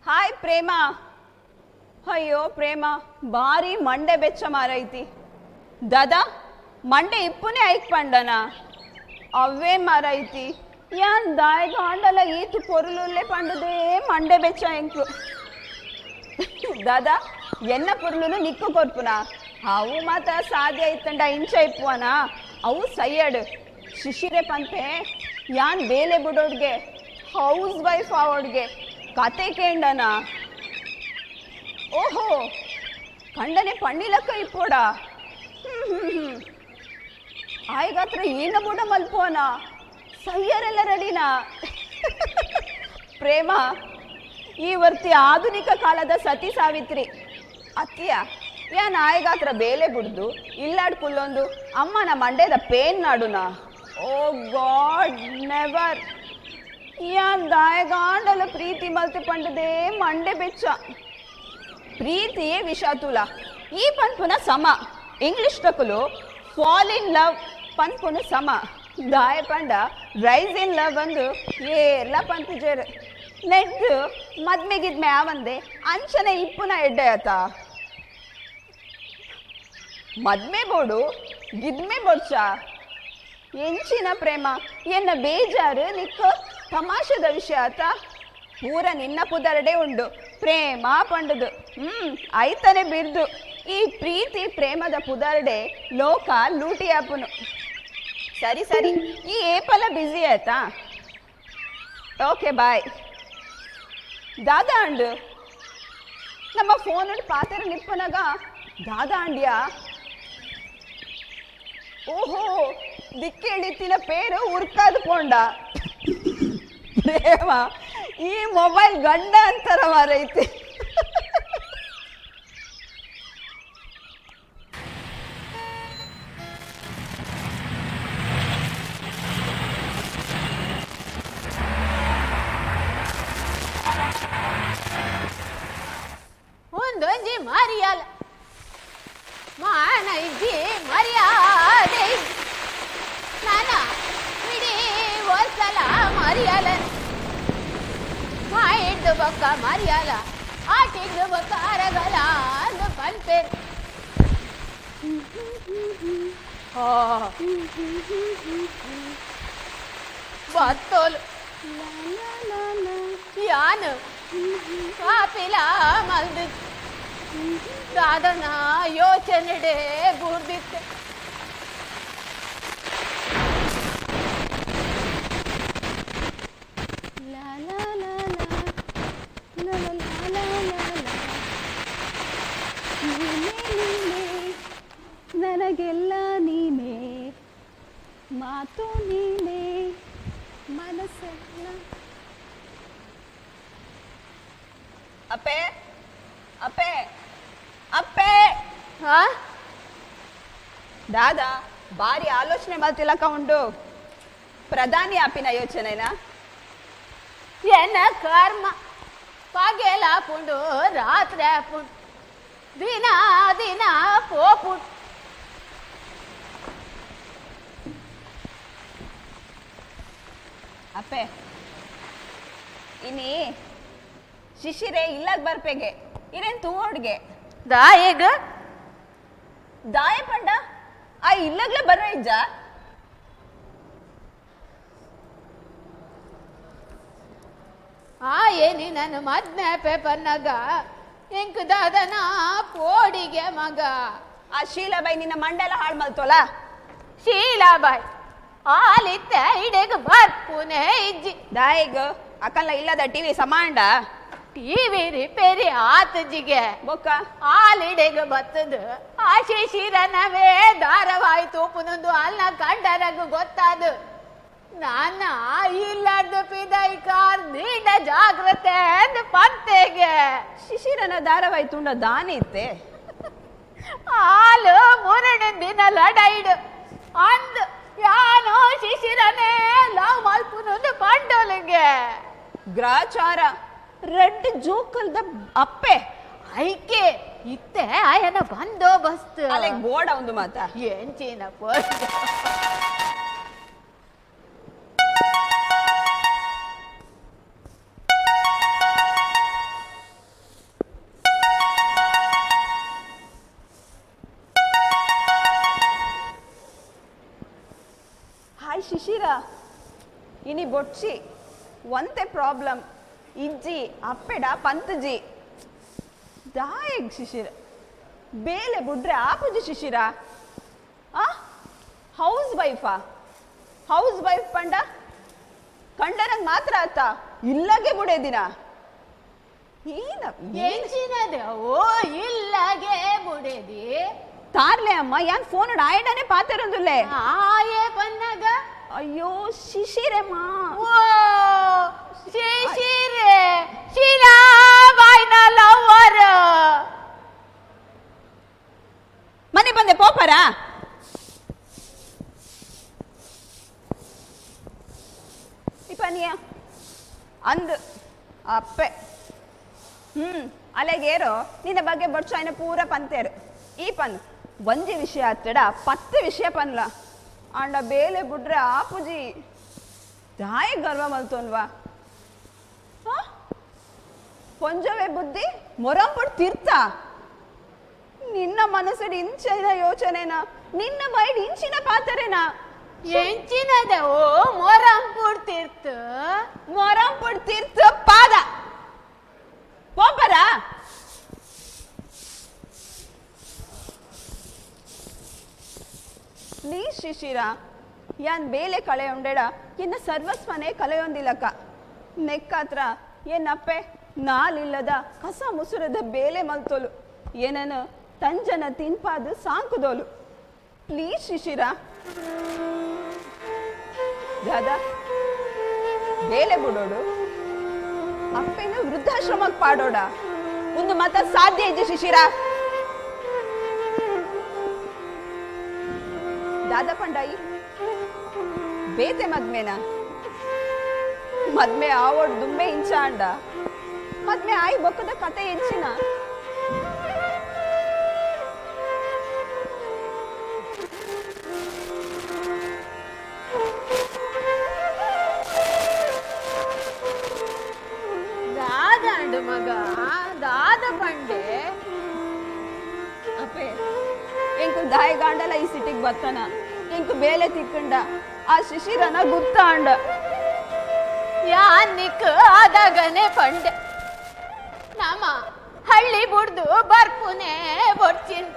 ಹಾಯ್ ಪ್ರೇಮ ಅಯ್ಯೋ ಪ್ರೇಮ ಭಾರಿ ಮಂಡೆ ಬೆಚ್ಚ ಮಾರೈತಿ ದಾದಾ ಮಂಡೆ ಇಪ್ಪುನೇ ಐಕ್ ಪಂಡನ ಅವೇ ಮಾರೈತಿ ಯಾನ್ ದಾಯಗ ಹಾಂಡಲ ಈತು ಪೊರುಲುಲ್ಲೇ ಪಂಡದೇ ಮಂಡೆ ಬೆಚ್ಚ ಎಂಕು ದಾದಾ ಎನ್ನ ಪೊರುಲು ನಿಕ್ಕು ಕೊರ್ಪುನ ಅವು ಮಾತ ಸಾಧ್ಯ ಐತಂಡ ಇಂಚ ಇಪ್ಪುವನ ಅವು ಸೈಯಡ್ ಶಿಶಿರೆ ಪಂತೆ ಯಾನ್ ಬೇಲೆ ಬಿಡೋಡ್ಗೆ ಹೌಸ್ ವೈಫ್ ಆವೋಡ್ಗೆ ಕತೆ ಕೇಂಡನ ಓಹೋ ಕಂಡನೆ ಪಂಡಿಲಕ್ಕ ಇಪ್ಪೋಡ ಆಯ್ಗಾತ್ರ ಏನ ಬುಡ ಮಲ್ಪೋನ ಸಯ್ಯರೆಲ್ಲ ರೆಡಿನಾ ಪ್ರೇಮ ಈ ವರ್ತಿ ಆಧುನಿಕ ಕಾಲದ ಸತಿ ಸಾವಿತ್ರಿ ಅತ್ತಿಯ ಯಾನ್ ಆಯ್ಗಾತ್ರ ಬೇಲೆ ಬಿಡ್ದು ಇಲ್ಲಾಡ್ ಕುಲ್ಲೊಂದು ಅಮ್ಮನ ಮಂಡ್ಯದ ಪೇನ್ ನಾಡುನ ಓ ಗಾಡ್ ನೆವರ್ ಯಾನ್ ದಾಯಗಾಂಡಲ ಪ್ರೀತಿ ಮಲ್ತಿ ಪಂಡದೇ ಮಂಡೆ ಬೆಚ್ಚ ಪ್ರೀತಿಯೇ ವಿಷಾತುಲ ಈ ಪನ್ಪುನ ಸಮ ಇಂಗ್ಲಿಷ್ ತಕುಲು ಫಾಲ್ ಇನ್ ಲವ್ ಪನ್ಪುನ ಸಮ ದಾಯ ಪಂಡ ರೈಸ್ ಇನ್ ಲವ್ ಒಂದು ಏರ್ಲ ಪನ್ಪುಜೇರು ನೆಟ್ಟು ಮದ್ಮೆಗಿದ್ಮೆ ಆವಂದೆ ಅಂಚನೆ ಇಪ್ಪುನ ಎಡ್ಡೆ ಆತ ಮದ್ಮೆ ಬೋಡು ಗಿದ್ಮೆ ಬೊಚ್ಚ ಎಂಚಿನ ಪ್ರೇಮ ಎನ್ನ ಬೇಜಾರು ನಿಕ್ಕ ತಮಾಷೆದ ವಿಷಯ ಆತ ಪೂರ ನಿನ್ನ ಪುದರಡೆ ಉಂಡು ಪ್ರೇಮ ಪಂಡದು ಐತನೆ ಬಿರ್ದು ಈ ಪ್ರೀತಿ ಪ್ರೇಮದ ಪುದರಡೆ ಲೋಕ ಲೂಟಿ ಆಪುನು ಸರಿ ಸರಿ ಈ ಏಪಲ ಬ್ಯುಸಿ ಆಯ್ತಾ ಓಕೆ ಬಾಯ್ ದಾದಾ ಅಂಡು ನಮ್ಮ ಫೋನ್ ಪಾತ್ರ ನಿಪ್ಪನಾಗ ದಾದಾ ಅಂಡ್ಯಾ ಓಹೋ ದಿಕ್ಕೇಳಿತ್ತಿನ ಪೇರು ಉರ್ಕಾದು ಪೋಂಡ ಪ್ರೇಮ ಈ ಮೊಬೈಲ್ ಗಂಡ ಅಂತಾರ ಮಾರೈತಿ ಮರಿಯಲ್ಲ ಮಾನ ಇಜ್ಜಿ ಮರ್ಯಾದೆ ನಾನ ಇಡೀ ಒಂದ್ಸಲ ಮರಿಯಲ್ಲ ಮಾ ಇಡ್ದು ಬೊಕ್ಕ ಮರಿಯಲ್ಲ ಆಟಿಡ್ದು ಬೊಕ್ಕ ಅರಗಲ ಅಂದು ಪಂಪೇರು ಬತ್ತೋಲು ಯಾನು ಕಾಪಿಲ ಮಲ್ದು ದಾದನ ಯೋಚನೆಡೆ ಬೂರ್ದಿತ್ತು ನನಗೆಲ್ಲ ನೀನೇ ಮಾತು ನೀನೇ ಮನಸ್ಸೆಲ್ಲ ಅಪ್ಪೆ ಅಪ್ಪೆ ಅಪ್ಪೆ ಹಾ ದಾದಾ ಭಾರಿ ಆಲೋಚನೆ ಮಾಡ್ತಿಲ್ಲಕ ಉಂಡು ಪ್ರಧಾನಿ ಆಪಿನ ಯೋಚನೆನಾ ಎನ್ನ ಕರ್ಮ ಪಗೆಲ ಪುಂಡು ರಾತ್ರಿ ಪುಂಡು ದಿನ ದಿನ ಪೋಪುಂಡು ಅಪ್ಪೆ ಇನ್ನಿ ಶಿಶಿರೆ ಇಲ್ಲಾಗ ಬರ್ಪೆಗೆ ಇರೇನ್ ತೂವೋಡ್ಗೆ ದಾಯಗ ದಾಯ ಪಂಡ ಆ ಇಲ್ಲಾಗ್ಲೇ ಬರ ಇಜ್ಜ ಆ ಏನಿ ನನ್ನ ಮದ್ನೆ ಪೇಪರ್ನಾಗ ಎಂಕ್ ದಾದನ ಪೋಡಿಗೆ ಮಗ ಆ ಶೀಲಾಬಾಯಿ ನಿನ್ನ ಮಂಡೆಲ್ಲ ಹಾಳು ಮಲ್ತೋಲ ಶೀಲಾಬಾಯಿ ಆಲಿತ್ತ ಇಡೆಗ ಬರ್ಪುನೆ ಇಜ್ಜಿ ದಾಯಿಗ ಅಕ್ಕಲ್ಲ ಇಲ್ಲದ ಟಿವಿ ಸಮಾಂಡ ಟಿವಿ ರಿಪೇರಿ ಆತಜಿಗೆ ಬೊಕ್ಕ ಆಲಿಡೆಗ ಬತ್ತದು ಆ ಶಿಶಿರನವೇ ಧಾರವಾಯಿ ತೂಪುನೊಂದು ಅಲ್ಲ ಕಂಡರಗ ಗೊತ್ತಾದು ನಾನ ಇಲ್ಲಾರ್ದು ಪಿದೈಕಾರ್ ನೀಡ ಜಾಗ್ರತೆ ಅಂದ್ ಪಂತೆಗೆ ಶಿಶಿರನ ಧಾರಾವಾಹಿ ತುಂಡ ದಾನಿ ಇತ್ತೆ ಹಾಲು ಮೂರನೇ ದಿನ ಲಡೈಡು ಅಂದ್ ಯಾನೋ ಶಿಶಿರನೇ ಲವ್ ಮಲ್ಪುನೊಂದು ಪಂಡೋಲಿಗೆ ಗ್ರಾಚಾರ ರೆಡ್ ಜೋಕಲ್ದ ಅಪ್ಪೆ ಐಕೆ ಇತ್ತೆ ಆಯನ ಬಂದೋಬಸ್ತ್ ಅಲೆ ಗೋಡ ಒಂದು ಮಾತ ಎಂಚಿನ ಪೋಸ್ಟ್ ಹಾಯ್ ಶಿಶಿರ ಇನಿ ಬೊಡ್ಚಿ ಒಂತೆ ಪ್ರಾಬ್ಲಮ್ ಇಜ್ಜಿ ಅಪ್ಪೆಡ ಪಂತಜಿ ದಾಯಗ್ ಶಿಶಿರ ಬೇಲೆ ಬುಡ್ರೆ ಆಪುಜಿ ಶಿಶಿರ ಆ ಹೌಸ್ ವೈಫ್ ಪಂಡ ಕಂಡರಂಗ್ ಮಾತ್ರ ಆತ ಇಲ್ಲಗೆ ಬುಡೇದಿನ ಏನ ಎಂಚಿನದ ಓ ಇಲ್ಲಗೆ ಬುಡೆದಿ ತಾರ್ಲೆ ಅಮ್ಮ ಯಾನ್ ಫೋನ್ ಆಯ್ಡನೆ ಪಾತಿರಂದುಲ್ಲೆ ಆಯೇ ಪನ್ನಗ ಅಯ್ಯೋ ಶಿಶಿರಮ್ಮ ಓ ಶಿಶಿರೆ ಶಿಲಾಬಾಯ್ನ ಲವರ್ ಮನೆ ಬಂದೆ ಪೋಪರ ಇಪ್ಪನಿಯ ಅಂದ್ ಅಪ್ಪೆ ಅಲೆಗೇರೋ ನಿನ್ನ ಬಗ್ಗೆ ಬಡ್ಚಾಯ್ನ ಪೂರ ಪಂತೇರು ಈ ಪನ್ ಒಂಜಿ ವಿಷಯ ಹತ್ತಡ 10 ವಿಷಯ ಪನ್ಲ ಅಂಡ ಬೇಲೆ ಬುಡ್ರೆ ಆಪುಜಿ ದಾಯ ಗರ್ವ ಮಲ್ತೋನ್ವಾ ಕೊಂಜವೇ ಬುದ್ಧಿ ಮೊರಂಪುಡ್ ತೀರ್ಥ ನಿನ್ನ ಮನಸ್ಸು ಇಂಚಿನ ಯೋಚನೆನ ನಿನ್ನ ಬೈಡ್ ಇಂಚಿನ ಪಾತರೇನಾ ಎಂಚಿನದ ಓ ಮೊರಂಪುಡ್ ತೀರ್ಥ ಪಾದ ಪೋಪರ ಪ್ಲೀಸ್ ಶಿಶಿರ ಯಾನ್ ಬೇಲೆ ಕಳೆಯೊಂಡೆಡ ಎನ್ನ ಸರ್ವಸ್ವನೇ ಕಲೆಯೊಂದಿಲ್ಲಕ ನೆಕ್ಕಾತ್ರ ಏನಪ್ಪೆ ನಾಲಿಲ್ಲದ ಕಸ ಮುಸುರದ ಬೇಲೆ ಮಲ್ತೋಲು ಏನನು ತಂಜನ ತಿನ್ಪಾದು ಸಾಂಕುದೋಲು ಪ್ಲೀಸ್ ಶಿಶಿರ ದಾದಾ ಬೇಲೆ ಬಿಡೋಡು ಅಪ್ಪೇನ ವೃದ್ಧಾಶ್ರಮಕ್ಕೆ ಪಾಡೋಡ ಒಂದು ಮಾತ ಸಾಧ್ಯ ಇದೆ ಶಿಶಿರ ದಾದಾ ಪಂಡಾಯಿ ಬೇತೆ ಮದ್ಮೆನ ಮದ್ಮೆ ಆವೋಡ್ ದುಂಬೆ ಇಂಚ ಅಂಡ ಮದ್ಮೆ ಆಯಿ ಬೊಕ್ಕದ ಕತೆ ಎಂಚಿನ ಮಗ ದಾದ ಪಂಡೆ ಅಪ್ಪೆ ಎಂಕು ದಾಯ ಗಾಂಡಲ ಈ ಸಿಟಿಗೆ ಬತ್ತನ ಎಂಕು ಬೇಲೆ ತಿಕ್ಕಂಡ ಆ ಶಿಶಿರನ ಗುರ್ತ ಅಂಡ ಯಾನಿಕ್ ಆದಾಗನೆ ಪಂಡೆ ನಮ್ಮ ಹಳ್ಳಿ ಬುಡ್ದು ಬರ್ಪುನೆ ಬೊಡ್ಚಿನ್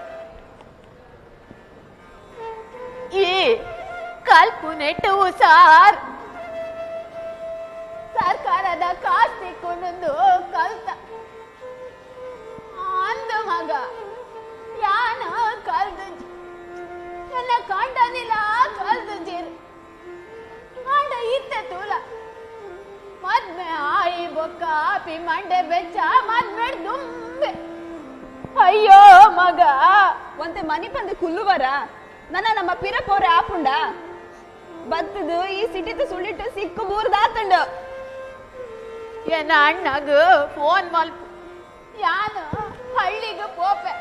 ಈ ಕಲ್ಪುನೆಟ್ಟು ಸಾರ್ ಸರ್ಕಾರದ ಕಾಸ್ತಿ ಕೊಂಡೊಂದು ಕಲ್ತ ಅಂದ ಮಗ ಯಾನ ಕಲ್ದು ನನ್ನ ಕಂಡನಿಲ್ಲ ಕಲ್ದು ಜೀರ್ ಆಂಡ ಇತ್ತೆ ತೂಲ ಮದ್ಮೆ ಆಯಿ ಬೊಕ್ಕ ಪಿ ಮಂಡೆ ಬೆಚ್ಚ ಮದ್ಮೆಡ್ ದುಂಬೆ ಅಯ್ಯೋ ಮಗ ಒಂತೆ ಮನಿ ಬಂದು ಕುಲ್ಲುವರ ನನ್ನ ನಮ್ಮ ಪಿರಪೋರೆ ಆಪುಂಡ ಬತ್ತದು ಈ ಸಿಟಿತ ಸುಳ್ಳಿಟ್ಟು ಸಿಕ್ಕು ಮೂರ್ದಾತಂಡ ಏನ ಅಣ್ಣಗ ಫೋನ್ ಮಲ್ಪು ಯಾನು ಹಳ್ಳಿಗೆ ಪೋಪೆ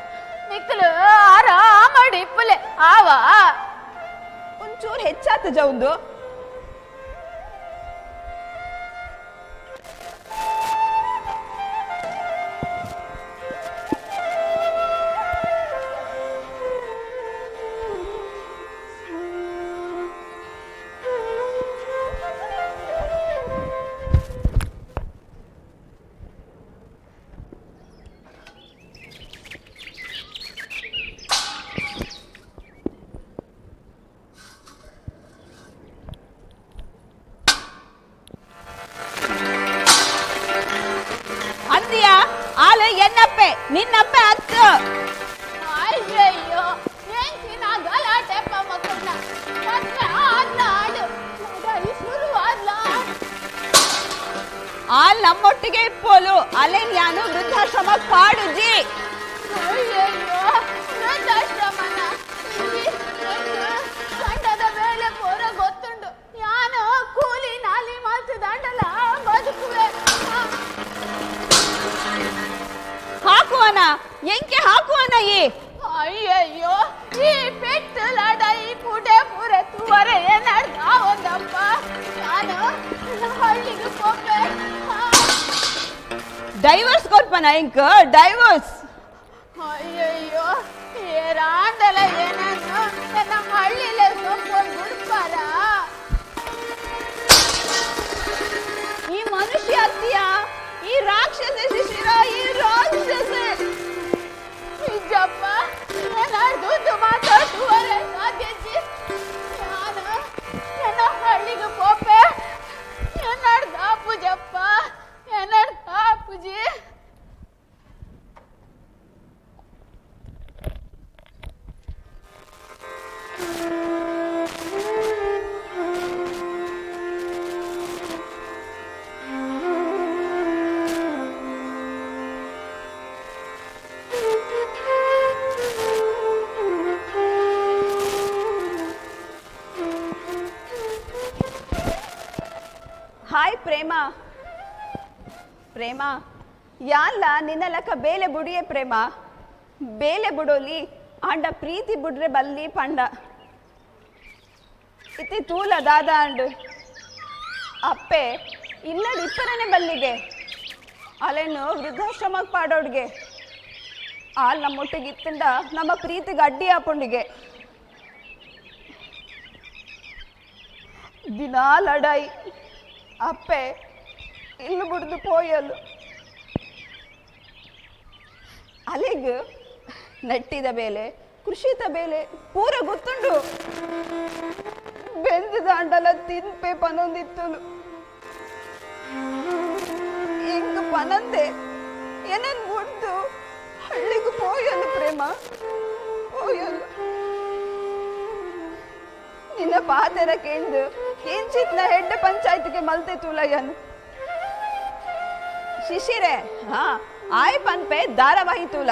ನಿಕ್ಕಲು ಆರಾಮಡಿಪ್ಪಲೆ ಆವ ಒಂಚೂರು ಹೆಚ್ಚಾತ ಜೌಂದು ಅಂದಿಯ ಆಲೆ ಎನ್ನಪ್ಪೆ ನಿನ್ನಪ್ಪೆ ಹತ್ತು ಅಯ್ಯಯ್ಯೋ ಎಂಚಿನ ಗಲಾಟೆಪ್ಪ ಮಕ್ಕಳ ಮದ್ಮೆ ಆದ್ಲ ಆಡು ಮಗ ಶುರುವಾದ್ಲ ಆಲ್ ನಮ್ಮೊಟ್ಟಿಗೆ ಇಪ್ಪೋಲು ಅಲೆನ್ ಯಾನು ವೃದ್ಧಾಶ್ರಮ ಪಾಡುಜಿ ಅಯ್ಯಯ್ಯೋ ವೃದ್ಧಾಶ್ರಮನ ಗಂಡದ ಮೇಲೆ ಪೋರ ಗೊತ್ತುಂಡು ಯಾನು ಕೂಲಿ ನಾಲಿ ಮಾತು ದಂಡಲ ಬದುಕುವೆ ಹಾಕುವನ ಎಂಕೆ ಹಾಕುವನ ಈ ಅಯ್ಯಯ್ಯೋ ಈ ಪೆಟ್ಟು ಲಡಾಯಿ ಪುಡೆ ಪೂರೆ ತುವರೆ ಏನಾಡ್ದ ಒಂದಪ್ಪ ನಾನು ಹಳ್ಳಿಗೆ ಹೋಗ್ಬೆ ಡೈವರ್ಸ್ ಕೊಡ್ಪನ ಎಂಕ ಡೈವರ್ಸ್ ಅಯ್ಯಯ್ಯೋ ಏರಾಂಡಲ ಏನನ್ನು ನಮ್ಮ ಹಳ್ಳಿಲೆ ಸೊಪ್ಪೊಂದು ಗುಡ್ಪಾರ ಈ ಮನುಷ್ಯ ಅತ್ತಿಯ ಈ ರಾಕ್ಷಸ ಶಿಶಿರ ಈ ರಾಕ್ಷಸ ನಿಜಪ್ಪ ಏನಾಡ್ದು ಮಾತಾಡುವರೆ ಸಾಧ್ಯಜಿ ನಾನು ನನ್ನ ಹಳ್ಳಿಗೆ ಪೋಪೆ ಏನಾಡ್ದ ಪೂಜಪ್ಪ ಏನಾಡ್ದ ಪೂಜಿ ಹಾಯ್ ಪ್ರೇಮ ಪ್ರೇಮ ಯಾನ್ಲ ನಿನ್ನ ಲಕ್ಕ ಬೇಲೆ ಬುಡಿಯೇ ಪ್ರೇಮ ಬೇಲೆ ಬುಡೋಲಿ ಆಂಡ ಪ್ರೀತಿ ಬುಡ್ರೆ ಬಲ್ಲಿ ಪಂಡ ಇತಿ ತೂಲ ದಾದ ಅಂಡು ಅಪ್ಪೆ ಇಲ್ಲಡ್ ಇಪ್ಪರನೆ ಬಲ್ಲಿಗೆ ಅಲೆನು ವೃದ್ಧಾಶ್ರಮಕ್ಕೆ ಪಾಡೋಡ್ಗೆ ಆಲ್ ನಮ್ಮೊಟ್ಟಿಗೆ ಇತ್ತಂಡ ನಮ್ಮ ಪ್ರೀತಿಗೆ ಅಡ್ಡಿ ಆಪುಂಡಿಗೆ ದಿನಾ ಲಡಾಯಿ ಅಪ್ಪೆ ಇಲ್ಲು ಬಿಡ್ದು ಪೋಯಲು ಅಲೆಗ್ ನಟ್ಟಿದ ಬೇಲೆ ಕೃಷಿತ ಬೇಲೆ ಪೂರ ಗೊತ್ತುಂಡು ಬೆಂದ ದಾಂಡಲ ತಿನ್ಪೆ ಪನೊಂದಿತ್ತಲು ಎಂಗ ಪನಂದೆ ಏನನ್ ಬಿಡ್ದು ಹಳ್ಳಿಗೂ ಪೋಯಲು ಪ್ರೇಮ ಪೋಯಲು ನಿನ್ನ ಪಾತೆರ ಕೇಂದು ಏನ್ಚಿತ್ನ ಹೆಡ್ಡೆ ಪಂಚಾಯತ್ಗೆ ಮಲ್ತೆ ತುಲಯನು ಶಿಶಿರೆ ಹಾ ಆಯ್ ಪನ್ಪೆ ಧಾರಾವಾಹಿ ತೂಲ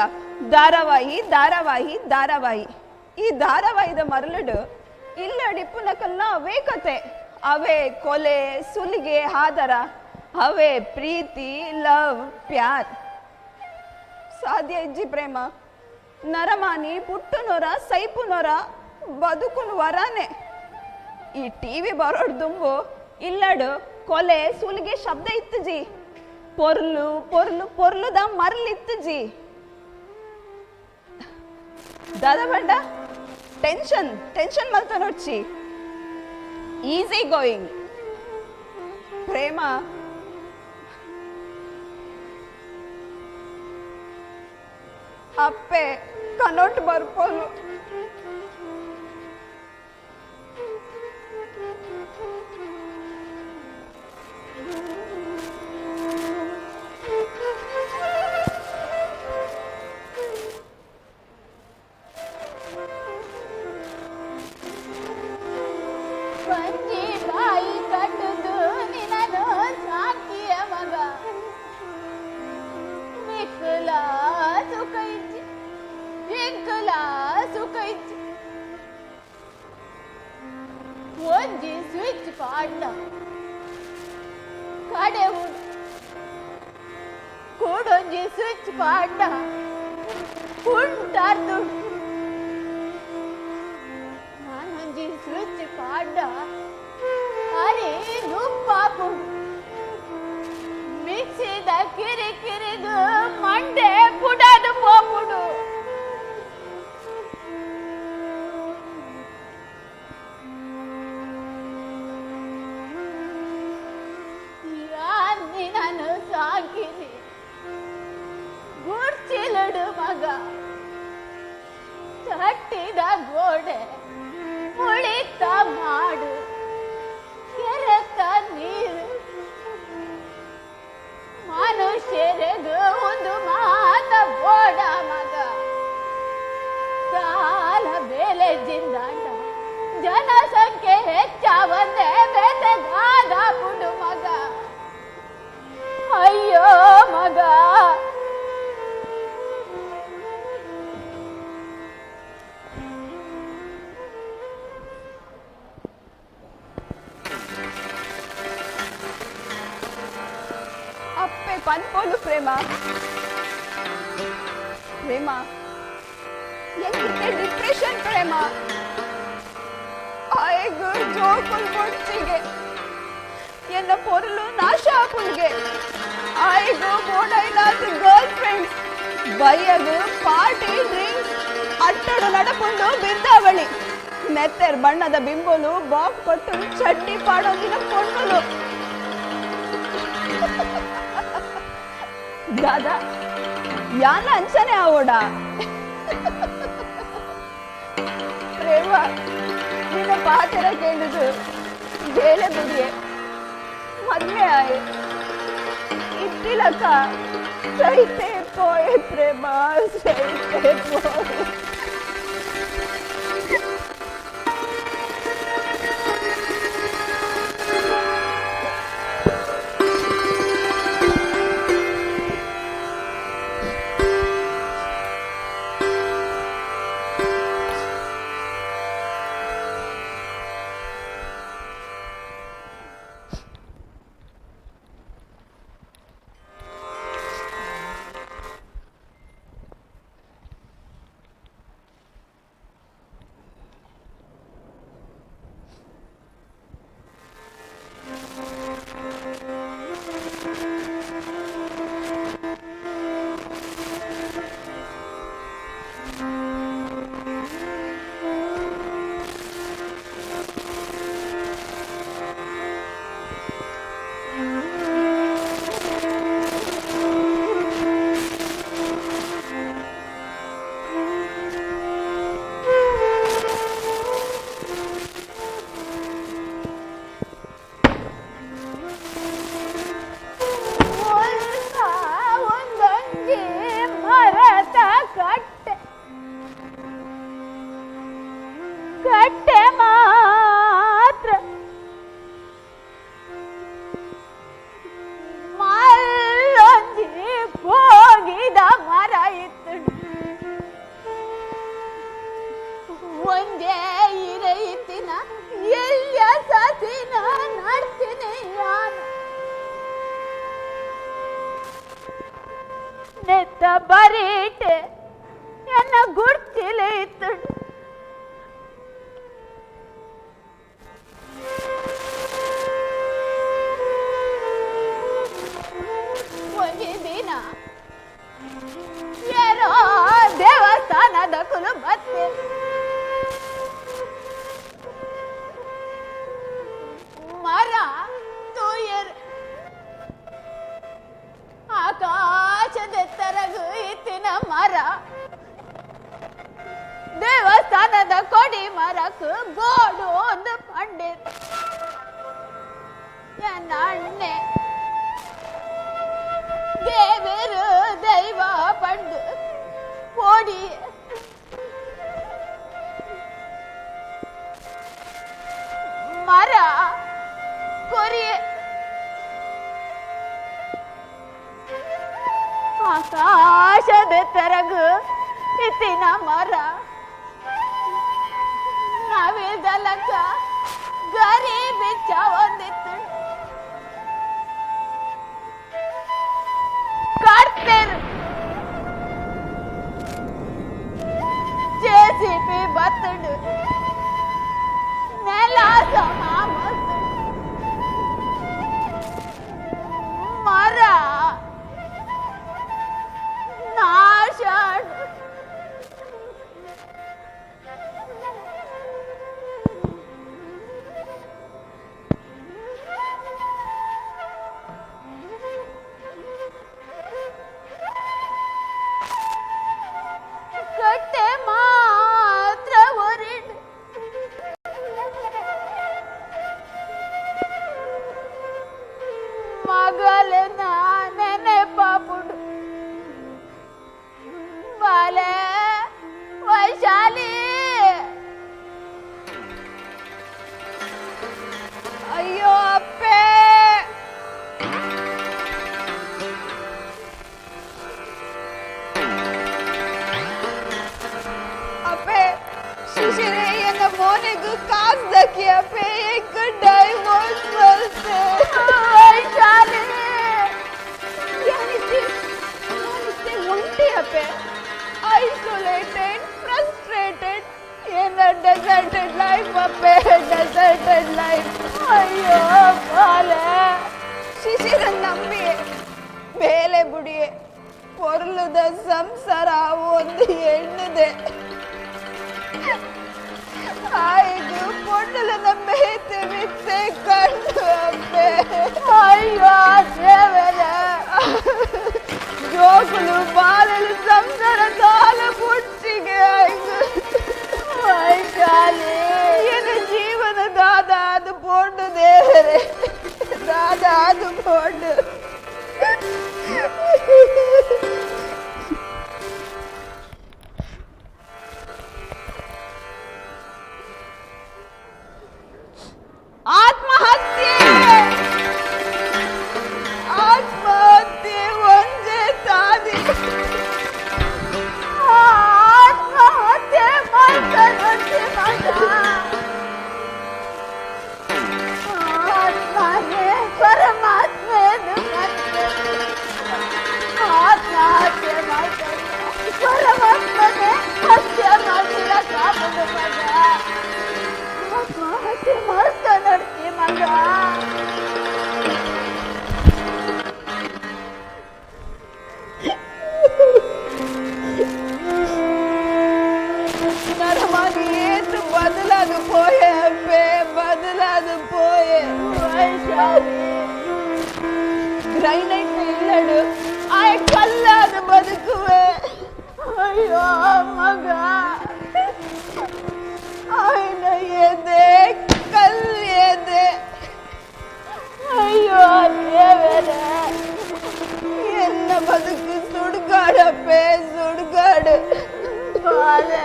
ಧಾರಾವಾಹಿ ಧಾರಾವಾಹಿ ಧಾರಾವಾಹಿ ಈ ಧಾರಾವಾಹಿದ ಮರಳುಡು ಇಲ್ಲಡಿಪ್ಪುನ ಕಲ್ನ ಅವೇ ಕತೆ ಅವೇ ಕೊಲೆ ಸುಲಿಗೆ ಹಾದರ ಅವೇ ಪ್ರೀತಿ ಲವ್ ಪ್ಯಾರ್ ಸಾಧ್ಯ ಇಜ್ಜಿ ಪ್ರೇಮ ನರಮಾನಿ ಪುಟ್ಟುನೊರ ಸೈಪುನೊರ ಬದುಕುನು ವರಾನೆ ಈ ಟಿವಿ ಬರೋಡ್ ದುಂಬು ಇಲ್ಲಡು ಕೊಲೆ ಸುಲಿಗೆ ಶಬ್ದ ಇತ್ತು ಜಿ ಪೊರ್ಲು ಪೊರ್ಲು ಪೊರ್ಲುದ ಮರ್ಲಿತ್ತು ಜಿ ದಾದ ಬಂಡ ಟೆನ್ಷನ್ ಟೆನ್ಷನ್ ಮಲ್ತ ನೋಡ್ಚಿ ಈಸಿ ಗೋಯಿಂಗ್ ಪ್ರೇಮ ಅಪ್ಪೆ ಕನೋಟ್ ಬರ್ಪೋಲು ಬಂಜಿ ಬಾಯಿ ಕಟ್ಟುದು ನಿನ್ನನು ಸಾಕಿಯ ಮಗ ಮಿಕ್ಕಲ ಸುಖ ಇಜ್ಜಿ ಇಂಕಲ ಸುಖ ಇಜ್ಜಿ ಒಂಜಿ ಸ್ವಿಚ್ ಪಾಡ್ಡ ಕಡೆ ಕೂಡೊಂಜಿ ಸ್ವಿಚ್ ಪಾಡ್ಡ ಕುಂಟಾರ್ದು ನಾನೊಂಜಿ ಸ್ವಿಚ್ ಪಾಡ್ಡ ಅರೆ ನುಪ್ಪಾಪು ಮಿಕ್ಸಿದ ಕಿರಿ ಕಿರಿದು ಮಂಡೆ ಪುಡದು ಪೋಪುಡು ಯಾನ್ನಿ ನಾನು ಸಾಕಿನಿ ಗುಡ್ಚಿಲಡು ಮಗ ತಟ್ಟಿದ ಗೋಡೆ ಉಳಿತ ಮಾಡು ಕೆರೆತ ನೀರು ಮನುಷ್ಯರಿಗೂ ಒಂದು ಮಾತ ಬೋಡ ಮಗ ಸಾಲ ಬೆಲೆ ಜಿಂದಾಟ ಜನಸಂಖ್ಯೆ ಹೆಚ್ಚಾವಂದೆ ಬೆದಗಾದ ಪುಡು ಮಗ ಅಯ್ಯೋ ಮಗ ಅಪ್ಪೆ ಪನ್ಪೋಲು ಪ್ರೇಮ ಪ್ರೇಮ ಎಂಗಿತ್ತೆ ಡಿಪ್ರೆಷನ್ ಪ್ರೇಮ ಆಯ್ಗು ಜೋಕುಲ್ ಬೊಡ್ಚಿಗೆ ಎನ್ನ ಪೊರ್ಲು ನಾಶ ಆಪುಲ್ಗೆ ಆಯ್ಗು ಬೋಡೈಲಾದ ಗರ್ಲ್ ಫ್ರೆಂಡ್ಸ್ ಬಯ್ಯಗು ಪಾರ್ಟಿ ಡ್ರಿಂಕ್ಸ್ ಅಟ್ಟಡು ನಡಪುಂಡು ಬಿದ್ದಾವಳಿ ನೆತ್ತೆರ್ ಬಣ್ಣದ ಬಿಂಬುಲು ಬಾಕ್ ಕೊಟ್ಟು ಚಡ್ಡಿ ಪಾಡೋದಿನ ಪೊಣ್ಣುಲು ದಾದಾ ಯಾನ ಅಂಚನೆ ಆವೋಡ ಪ್ರೇಮ ನಿನ್ನ ಪಾತೆರ ಕೇಳಿದು ಬೇಲೆ ಬಿಡಿಯೆ ಮದ್ವೆ ಆಯೆ ಇಟ್ಟಿಲಕ್ಕ ಸೈತೆ ಪೋಯೆ ಪ್ರೇಮ ಸೈತೆ ಪೋಯೆ ಕಟ್ಟೆ ಮಾತ್ರ ಮಲ್ಲೊಂಜಿ ಹೋಗಿದ ಮರ ಇತ್ತು ಒಂದೇ ಇರೈತಿನ ಎಲ್ಲ ಸತಿನ ನಡ್ತೀನಿ ನಾನು ನೆತ್ತ ಬರೀಟೆ ಎನ್ನ ಗುಡ್ತಿಲೆ ಇತ್ತು ಕುಲು ಮತ್ತೆ ಮರ ತೂಯರ್ ಆಕಾಶದ ತರಗು ಇತ್ತಿನ ಮರ ದೇವಸ್ಥಾನದ ಕೊಡಿ ಮರಕ್ಕೆ ಗೋಡು ಒಂದು ಪಂಡಿತ್ ಎನ್ನ ಅಣ್ಣೆ ದೇವರು ದೈವ ಪಂಡು ಪೋಡಿ ಮರ ಕೊರಿ ಆಕಾಶದ ತರಗು ಇತ್ತಿನ ಮರ ನಾವಿದಲಕ್ಕ ಗರಿ ಬಿಚ್ಚ ಒಂದಿತ್ತು ಕರ್ತರು ಜೆಸಿಬಿ ಬತ್ತಡು ನೆಲ ಸಮ ಮರ ನಾಶ ಕಟ್ಟೆ ಮಾತ್ರ ಒರಿಡು ಮಗಲನ ನೆನಪಾಪುಡು ಬಾಲೆ ವೈಶಾಲಿ ಅಯ್ಯೋ ಅಪ್ಪೆ ಅಪ್ಪೆ ಶಿಶಿರೆ ಎನ್ನ ಮೋನೆಗೂ ಕಾಸ್ದಕ್ಕೆ ಅಪ್ಪೆ ಏಕ ಡೈವೋರ್ಸ್ ಬರುತ್ತೆ ವೈಶಾಲಿ ಯಾನಿಸ್ತೆ ಒಂಟಿ ಅಪ್ಪೆ ಐಸೋಲೇಟೆಡ್ ಫ್ರಸ್ಟ್ರೇಟೆಡ್ ಏನ ಡೆಸರ್ಟೆಡ್ ಲೈಫ್ ಅಪ್ಪೆ ಡೆಸರ್ಟೆಡ್ ಲೈಫ್ ಅಯ್ಯೋ ಬಾಲೆ ಶಿಶಿರ ನಂಬಿ ಬೇಲೆ ಬುಡಿಯೆ ಪೊರ್ಲುದ ಸಂಸಾರ ಒಂದು ಹೆಣ್ಣದೆ ಆಯ್ದು ಪೊಣ್ಣಲನ ಮೇತೆ ಮಿತ್ತೆ ಕಂಡು ಅಪ್ಪೆ ಅಯ್ಯೋ ದೇವರೇ ಜೋಕುಲು ಬಾಲಲು ಸಂಸಾರ ತಾಲ ಪುಟ್ಟಿಗೆ ಆಯ್ತು ವೈಶಾಲಿ ಏನು ಜೀವನ ದಾದ ಅದು ಪೋಂಡು ದೇವರೇ ದಾದ ಅದು ಪೋಂಡು ಆತ್ಮಹತ್ಯೆ ಆತ್ಮಹತ್ಯೆ ಒಂದೇ ತಾದಿ ಆತ್ಮಹತ್ಯೆ ಮಾಡ್ತಾನಂತೆ ಮಗ ಆತ್ಮನೇ ಪರಮಾತ್ಮನು ಮತ್ತೆ ಆತ್ಮಹತ್ಯೆ ಮಾಡ್ತಾನೆ ಪರಮಾತ್ಮನೇ ಹತ್ಯೆ ಮಾಡಿಲ್ಲ ಕಾಪುದು ಮಗ ಆತ್ಮಹತ್ಯೆ ಮಾಡ್ತಾನಂತೆ ಮಗ நரமாதி ஏத்து பதிலாது போயே அப்பே பதிலாது போயே ವೈಶಾಲಿ ಗ್ರೈನೈಟ್ ಇಲ್ಲಡು ಆಯ್ ಕಲ್ಲಾದು ಬದುಕುವೆ ಅಯ್ಯೋ ಮಗ ಆಯ್ನ ಎದೆ ಕಲ್ ಎದೆ ಅಯ್ಯೋ ದೇವರೇ ಎನ್ನ ಬದುಕು ಸುಡುಗಾಡಪ್ಪೆ ಸುಡುಗಾಡು ಬಾಲೆ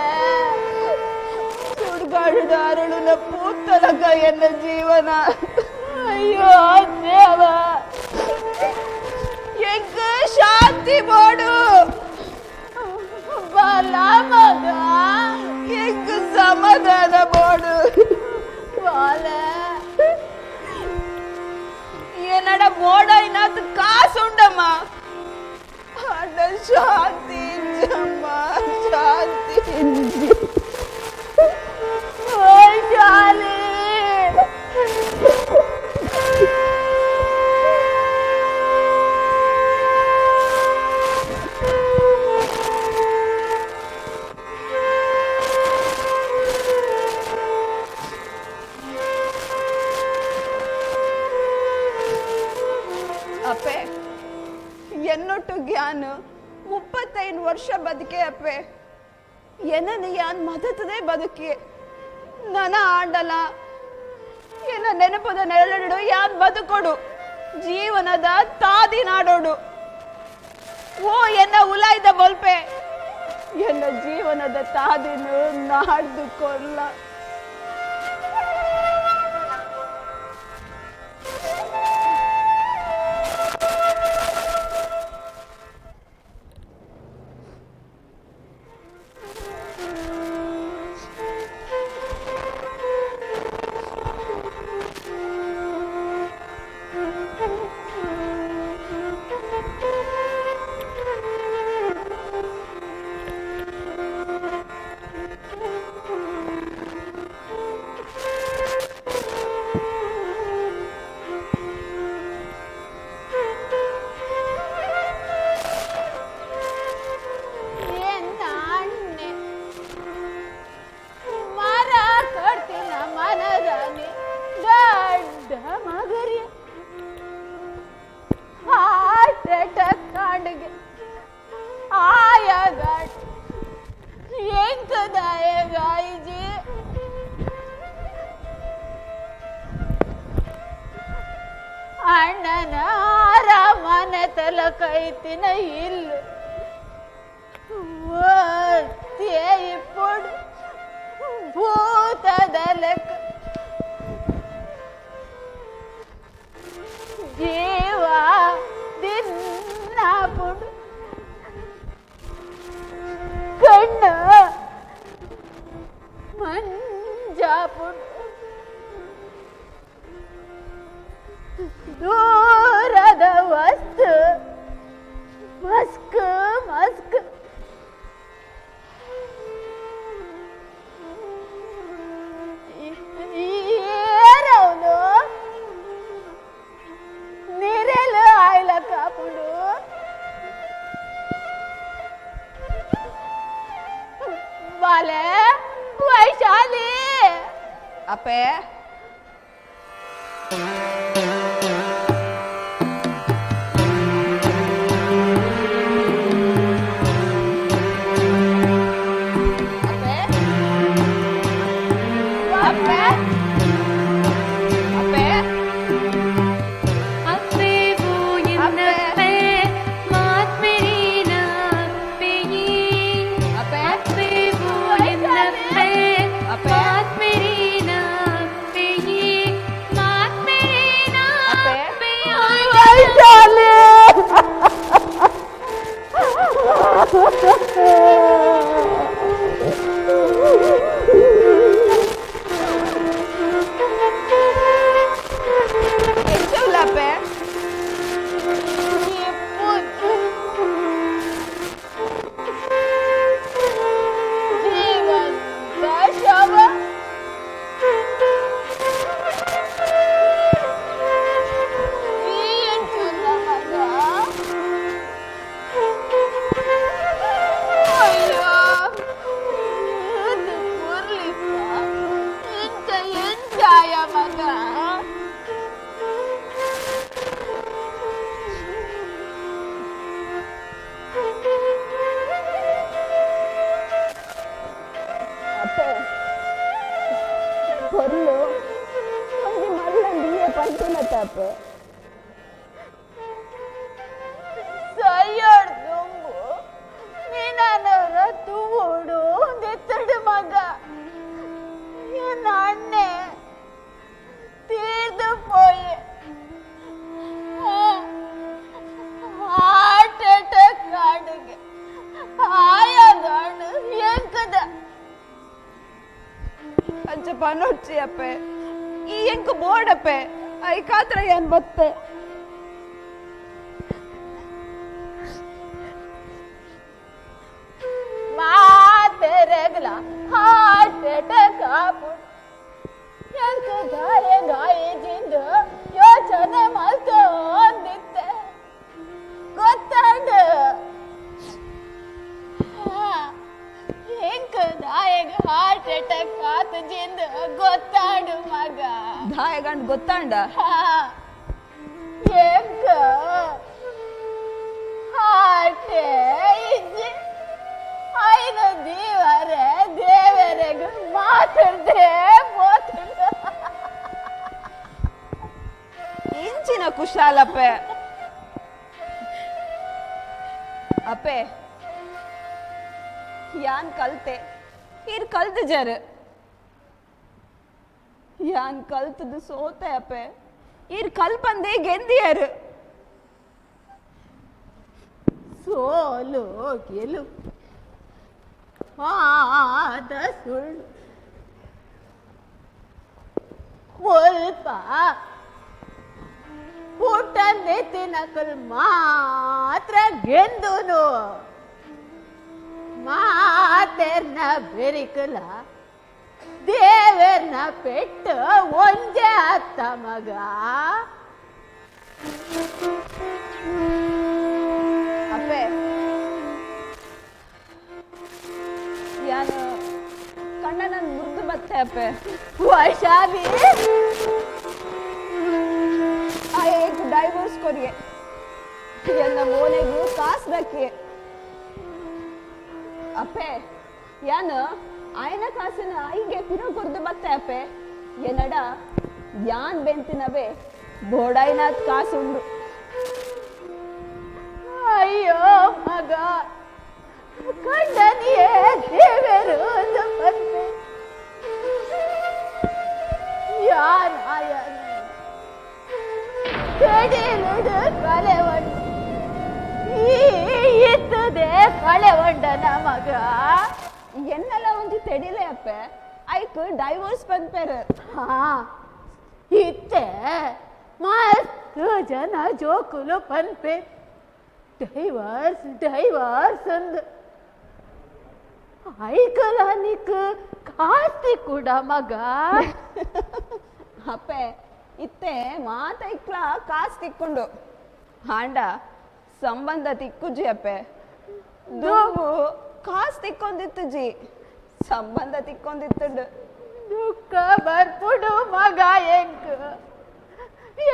ಸುಡುಗಾಡು ಅರಳುನ ಪೂತಲಕ ಎನ್ನ ಜೀವನ ಅಯ್ಯೋ ದೇವ ಎಂಗ ಶಾಂತಿ ಬೋಡು ಬಾಲ ಮಗ ಎಂಗ ಸಮಾಧಾನ ಬೋಡು ಬಾಲೆ ಏನಡ ಮೋಡ ಇನ್ನಾದ ಕಾಸು ಉಂಡಮ್ಮ ಅಡ ಶಾಂತಿ ಇಂಜಮ್ಮ ಶಾಂತಿ ಇಂಜಿ ವೈಶಾಲಿ ಅಪ್ಪೆ ಎನ್ನೊಟ್ಟು ಜ್ಞಾನ 35 ವರ್ಷ ಬದುಕೆ ಅಪ್ಪೆ ಏನನ್ನ ಯಾನ್ ಮದತದೆ ಬದುಕಿ ನನ ಆಂಡಲ ಏನ ನೆನಪದ ನೆರಳಿಡು ಯಾನ್ ಬದುಕೊಡು ಜೀವನದ ತಾದಿ ನಾಡೋಡು ಓ ಎನ್ನ ಉಲಾಯ್ದ ಬೊಲ್ಪೆ ಎನ್ನ ಜೀವನದ ತಾದಿನು ನಾಡ್ದು ಕೊಲ್ಲ ಅಣ್ಣನ ರಾಮನ ತಲಕೈತಿನ ಇಲ್ಲು ఇప్పుడు భూతదలక జీవా దిన్నప్పుడు కಣ್ಣ మంజాపుడు దూರದ వస్తు మస్క్ మస్క్ ఏరవును నీరెలు ఆయిల కాపుడు వాలే వైశాలి ಅಪ್ಪೆ ಪನೋಚ್ಚಿ ಅಪ್ಪೆ ಈ ಎಂಕ್ ಬೋರ್ಡಪ್ಪೆ ಐ ಕಾತ್ರ ಏನ್ ಬತ್ತೆ ಮಾತೆರೆಗ್ಲ ಹಾರ್ಟ್ ಅಟ್ಯಾಕ್ ಆಪುಡು ಎಂಕ್ ಗಾಯ ಗಾಯಜಿಂದ ಯೋಚನೆ ಮಾಡ್ಕೊಂಡಿದ್ದೆ ಗೊತ್ತಾಂಡು ಎಂಕ್ ದಾಯಗ ಹಾರ್ಟ್ ಅಟ್ಯಾಕ್ ಆತಜಿಂದ ಗೊತ್ತಾಂಡು ಮಗ ದಾಯಗಂಡ್ ಗೊತ್ತಾಂಡ ಎಂಕ ಅಪ್ಪೆ ಅಪ್ಪೆ ಯಾನ್ ಕಲ್ತೆ ಇರ್ ಕಲ್ತ ಜರ ಯಾನ್ ಕಲ್ತದು ಸೋತೆ ಅಪ್ಪೆ ಇರ್ ಕಲ್ಪಂದೆ ಗೆಂದಿಯರು ಸೋಲು ಗೆಲು ಆದ ಸುಳ್ಳು ಸ್ವಲ್ಪ ಊಟ ನೆತ್ತಿನಕಲ್ ಮಾತ್ರ ಗೆಂದುನು ಮಾತೆರ್ನ ಬೆರಿಕಲ ದೇವರ್ನ ಪೆಟ್ಟು ಒಂಜೆ ಅತ್ತ ಮಗ ಅಪ್ಪೆ ಯಾನು ಕಣ್ಣ ನನ್ ಮುರ್ದು ಬತ್ತೆ ಅಪ್ಪೆ ವೈಶಾಲಿ ಆಯ್ತು ಡೈವೋರ್ಸ್ ಕೊರಿಗೆ ಎನ್ನ ಮೋನೆಗೂ ಕಾಸು ಬೇಕಿ ಅಪ್ಪೆ ಯಾನು ಆಯ್ನ ಕಾಸಿನ ಆಯಿಗೆ ಪಿರೋ ಕೊರ್ದು ಬತ್ತೆ ಅಪ್ಪೆ ಏನಡ ಯಾನ್ ಬೆಂತಿನವೇ ಬೋಡಾಯ್ನಾಥ್ ಕಾಸುಂಡು ಅಯ್ಯೋ ಮಗ ಕಂಡನಿಯೇ ದೇವರು ಬಂದೆ ಯಾನಾಯನ ಕಡಿಲುಡು ಕಳೆವಂಡ ಇತ್ತದೆ ಕಳೆವಂಡನ ಮಗ ಎನ್ನೆಲ್ಲ ಒಂಜಿ ತೆಡಿಲೆ ಅಪ್ಪೆ ಐಕ್ ಡೈವೋರ್ಸ್ ಬಂದ್ಪೇರು ಹಾ ಇತ್ತೆ ಮಸ್ತ್ ಜನ ಜೋಕುಲು ಪನ್ಪೆ ಡೈವರ್ಸ್ ಡೈವರ್ಸ್ ಅಂದ್ ಐಕಲಾನಿಕ್ ಕಾಸ್ತಿ ಕೂಡ ಮಗ ಅಪ್ಪೆ ಇತ್ತೆ ಮಾತೈಕ್ಲ ಕಾಸು ತಿಕ್ಕೊಂಡು ಹಾಂಡ ಸಂಬಂಧ ತಿಕ್ಕುಜಿ ಅಪ್ಪೆ ದುಡ್ಡು ಕಾಸು ತಿಕ್ಕೊಂದಿತ್ತು ಜಿ ಸಂಬಂಧ ತಿಕ್ಕೊಂದಿತ್ತುಂಡು ದುಃಖ ಬರ್ಪುಡು ಮಗ ಎಂಕ್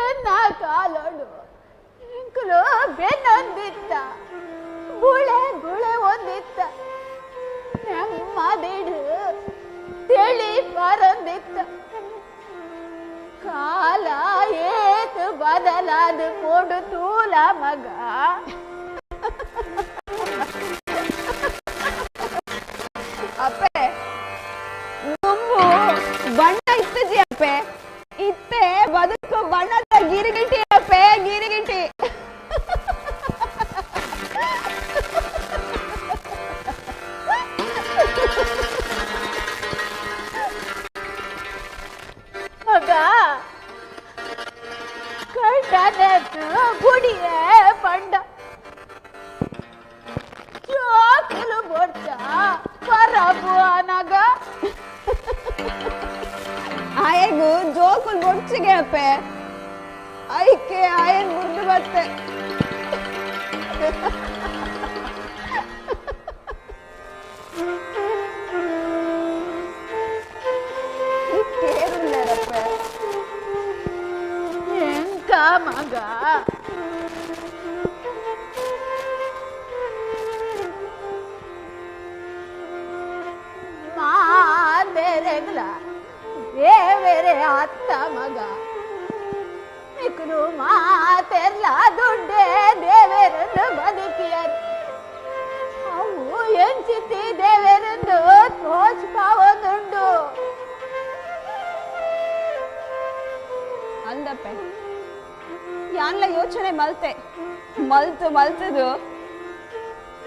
ಎನ್ನ ಕಾಲೋಡು ಎಂಕಲು ಬೆನ್ನೊಂದಿತ್ತ ಗುಳೆ ಗುಳೆ ಒಂದಿತ್ತ ನೆಮ್ಮದಿಡು ತಿಳಿ ಬರೊಂದಿತ್ತ ಕಾಲ ಏತು ಬದಲಾದ ಕೊಡು ತೂಲ ಮಗ ಅಪ್ಪೆ ನುಂಬು ಬಣ್ಣ ಇತ್ತು ಜಿ ಅಪ್ಪೆ ಇತ್ತೆ ಬದುಕು ಬಣ್ಣದ ಗಿರಿಗಿಂಟಿ ಅಪ್ಪೆ ಗಿರಿಗಿಂಟಿ ಮಗ ಕಂಡನೆತ್ತು ಗುಡಿಯೇ ಪಂಡ ಚೋಕಲು ಬೊಟ್ಟ ಪರಬು ಅನಗ ಆಯಗೂ ಜೋಕುಲ್ ಬೊಡ್ಚಿಗೆ ಅಪ್ಪೆ ಐಕೆ ಆಯನ್ ಮುರ್ದು ಬತ್ತೆ ಕೇರುಳ್ಳರಪ್ಪೆ ಎಂಕ ಮಗ ಮಾತೆರೆಗ್ಲ ದೇವರೇ ಅತ್ತ ಮಗ ಮಿಕ್ಲು ಮಾತೆರ್ಲ ದುಡ್ಡೇ ದೇವರನ್ನು ಬದುಕಿಯರು ಅವು ಎಂಚಿತಿ ದೇವರನ್ನು ತೋಚ್ಪಾವದುಂಡು ಅಂದಪ್ಪೆ ಯಾನ್ಲ ಯೋಚನೆ ಮಲ್ತೆ ಮಲ್ತದು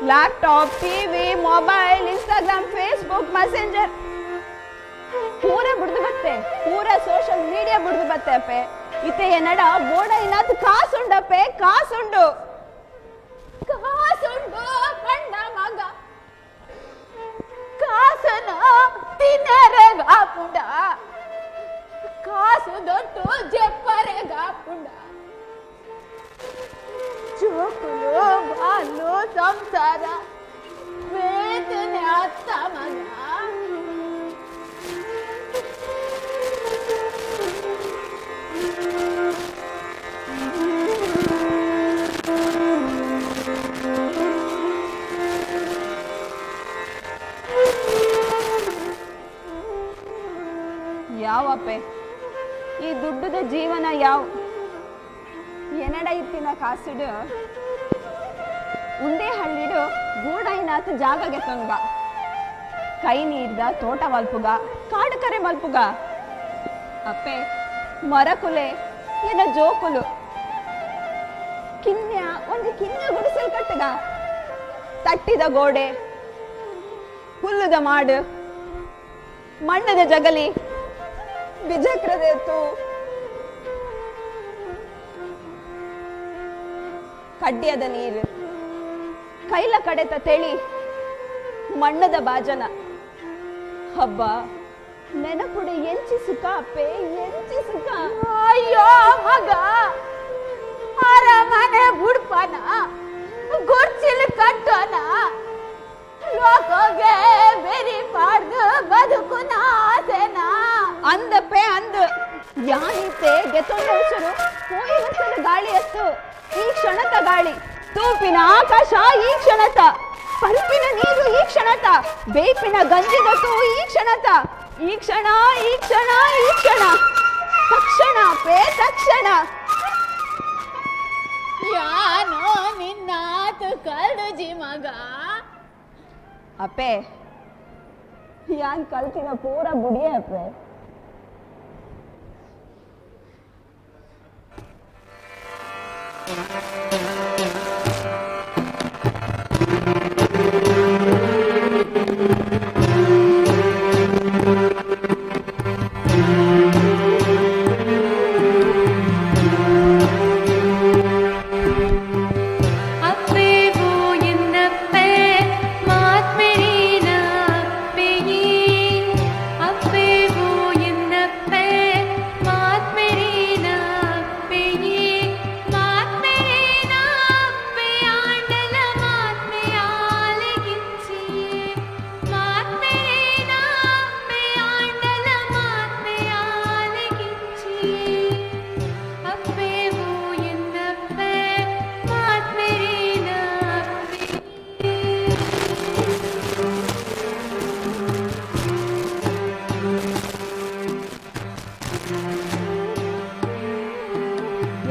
laptop TV mobile Instagram Facebook Messenger ಪೂರ ಬಿಡ್ದು ಬತ್ತೆ ಪೂರ ಸೋಷಿಯಲ್ ಮೀಡಿಯಾ ಬಿಡ್ದು ಬತ್ತೆ ಅಪ್ಪೆ ಇತ್ತೆ ಏನಡ ಬೋಡ ಏನಾದ್ರು ಕಾಸುಂಡಪ್ಪೆ ಕಾಸುಂಡು ಕಾಸುಂಡು ಕಂಡ ಮಗ ಕಾಸನ ತಿನ್ನರೆಗಾಪುಂಡ ಕಾಸು ದೊಡ್ಡು ಜಪ್ಪರೆಗಾಪುಂಡ ಚೋಕುಲು ಬಾಲು ಸಂಸಾರ ವೇದನೆ ಅತ್ತ ಮಗ ಯಾವಪ್ಪೆ ಈ ದುಡ್ಡದ ಜೀವನ ಯಾವ ಕೆನಡಾ ಇತ್ತಿನ ಕಾಸಿಡು ಉಂದೇ ಹಳ್ಳಿಡು ಗೂಡೈನಾಥ ಜಾಗಗೆ ತೊಂಗ ಕೈ ನೀರ್ದ ತೋಟ ಮಲ್ಪುಗ ಕಾಡು ಕರೆ ಮಲ್ಪುಗ ಅಪ್ಪೆ ಮರಕುಲೆ ಏನ ಜೋಕುಲು ಕಿನ್ಯ ಒಂದು ಕಿನ್ಯ ಗುಡಿಸಲ್ ಕಟ್ಟಗ ತಟ್ಟಿದ ಗೋಡೆ ಹುಲ್ಲುದ ಮಾಡು ಮಣ್ಣದ ಜಗಲಿ ಬಿಜಕ್ರದ ಎತ್ತು ಕಡ್ಡಿಯದ ನೀರು ಕೈಲ ಕಡೆತ ತೆಳಿ ಮಣ್ಣದ ಬಾಜನ ಹಬ್ಬ ನೆನಪುಡೆ ಎಂಚಿ ಸುಖ ಅಪ್ಪೆ ಎಂಚಿ ಸುಖ. ಅಯ್ಯೋ ಮಗ ಅರಮನೆ ಬುಡ್ಪನ ಗುರ್ಚಿಲ್ ಕಟ್ಟೋನ ಲೋಕೋಗೆ ಬೆರಿ ಪಾಡ್ದು ಬದುಕುನ ಆಸೆನ ಅಂದಪ್ಪೆ ಅಂದ ಯಾನಿತ್ತೆ ಗೆತ್ತೊಂಡ ಉಸಿರು ಹೋಯಿ ವರ್ಷದ ಗಾಳಿ ಎತ್ತು ಈ ಕ್ಷಣತ ಗಾಳಿ ತೂಪಿನ ಆಕಾಶ ಈ ಕ್ಷಣತ ಪಲ್ಪಿನ ನೀರು ಈ ಕ್ಷಣತ ಬೇಪಿನ ಗಂಜಿದತ್ತು ಈ ಕ್ಷಣತ ಈ ಕ್ಷಣ ಈ ಕ್ಷಣ ಈ ಕ್ಷಣ ತಕ್ಷಣ ಪೇ ತಕ್ಷಣ ಯಾನೋ ನಿನ್ನಾತು ಕಲ್ದುಜಿ ಮಗ ಅಪ್ಪೆ ಯಾನ್ ಕಲ್ತಿನ ಪೂರ ಬುಡಿಯೇ ಅಪ್ಪೆ.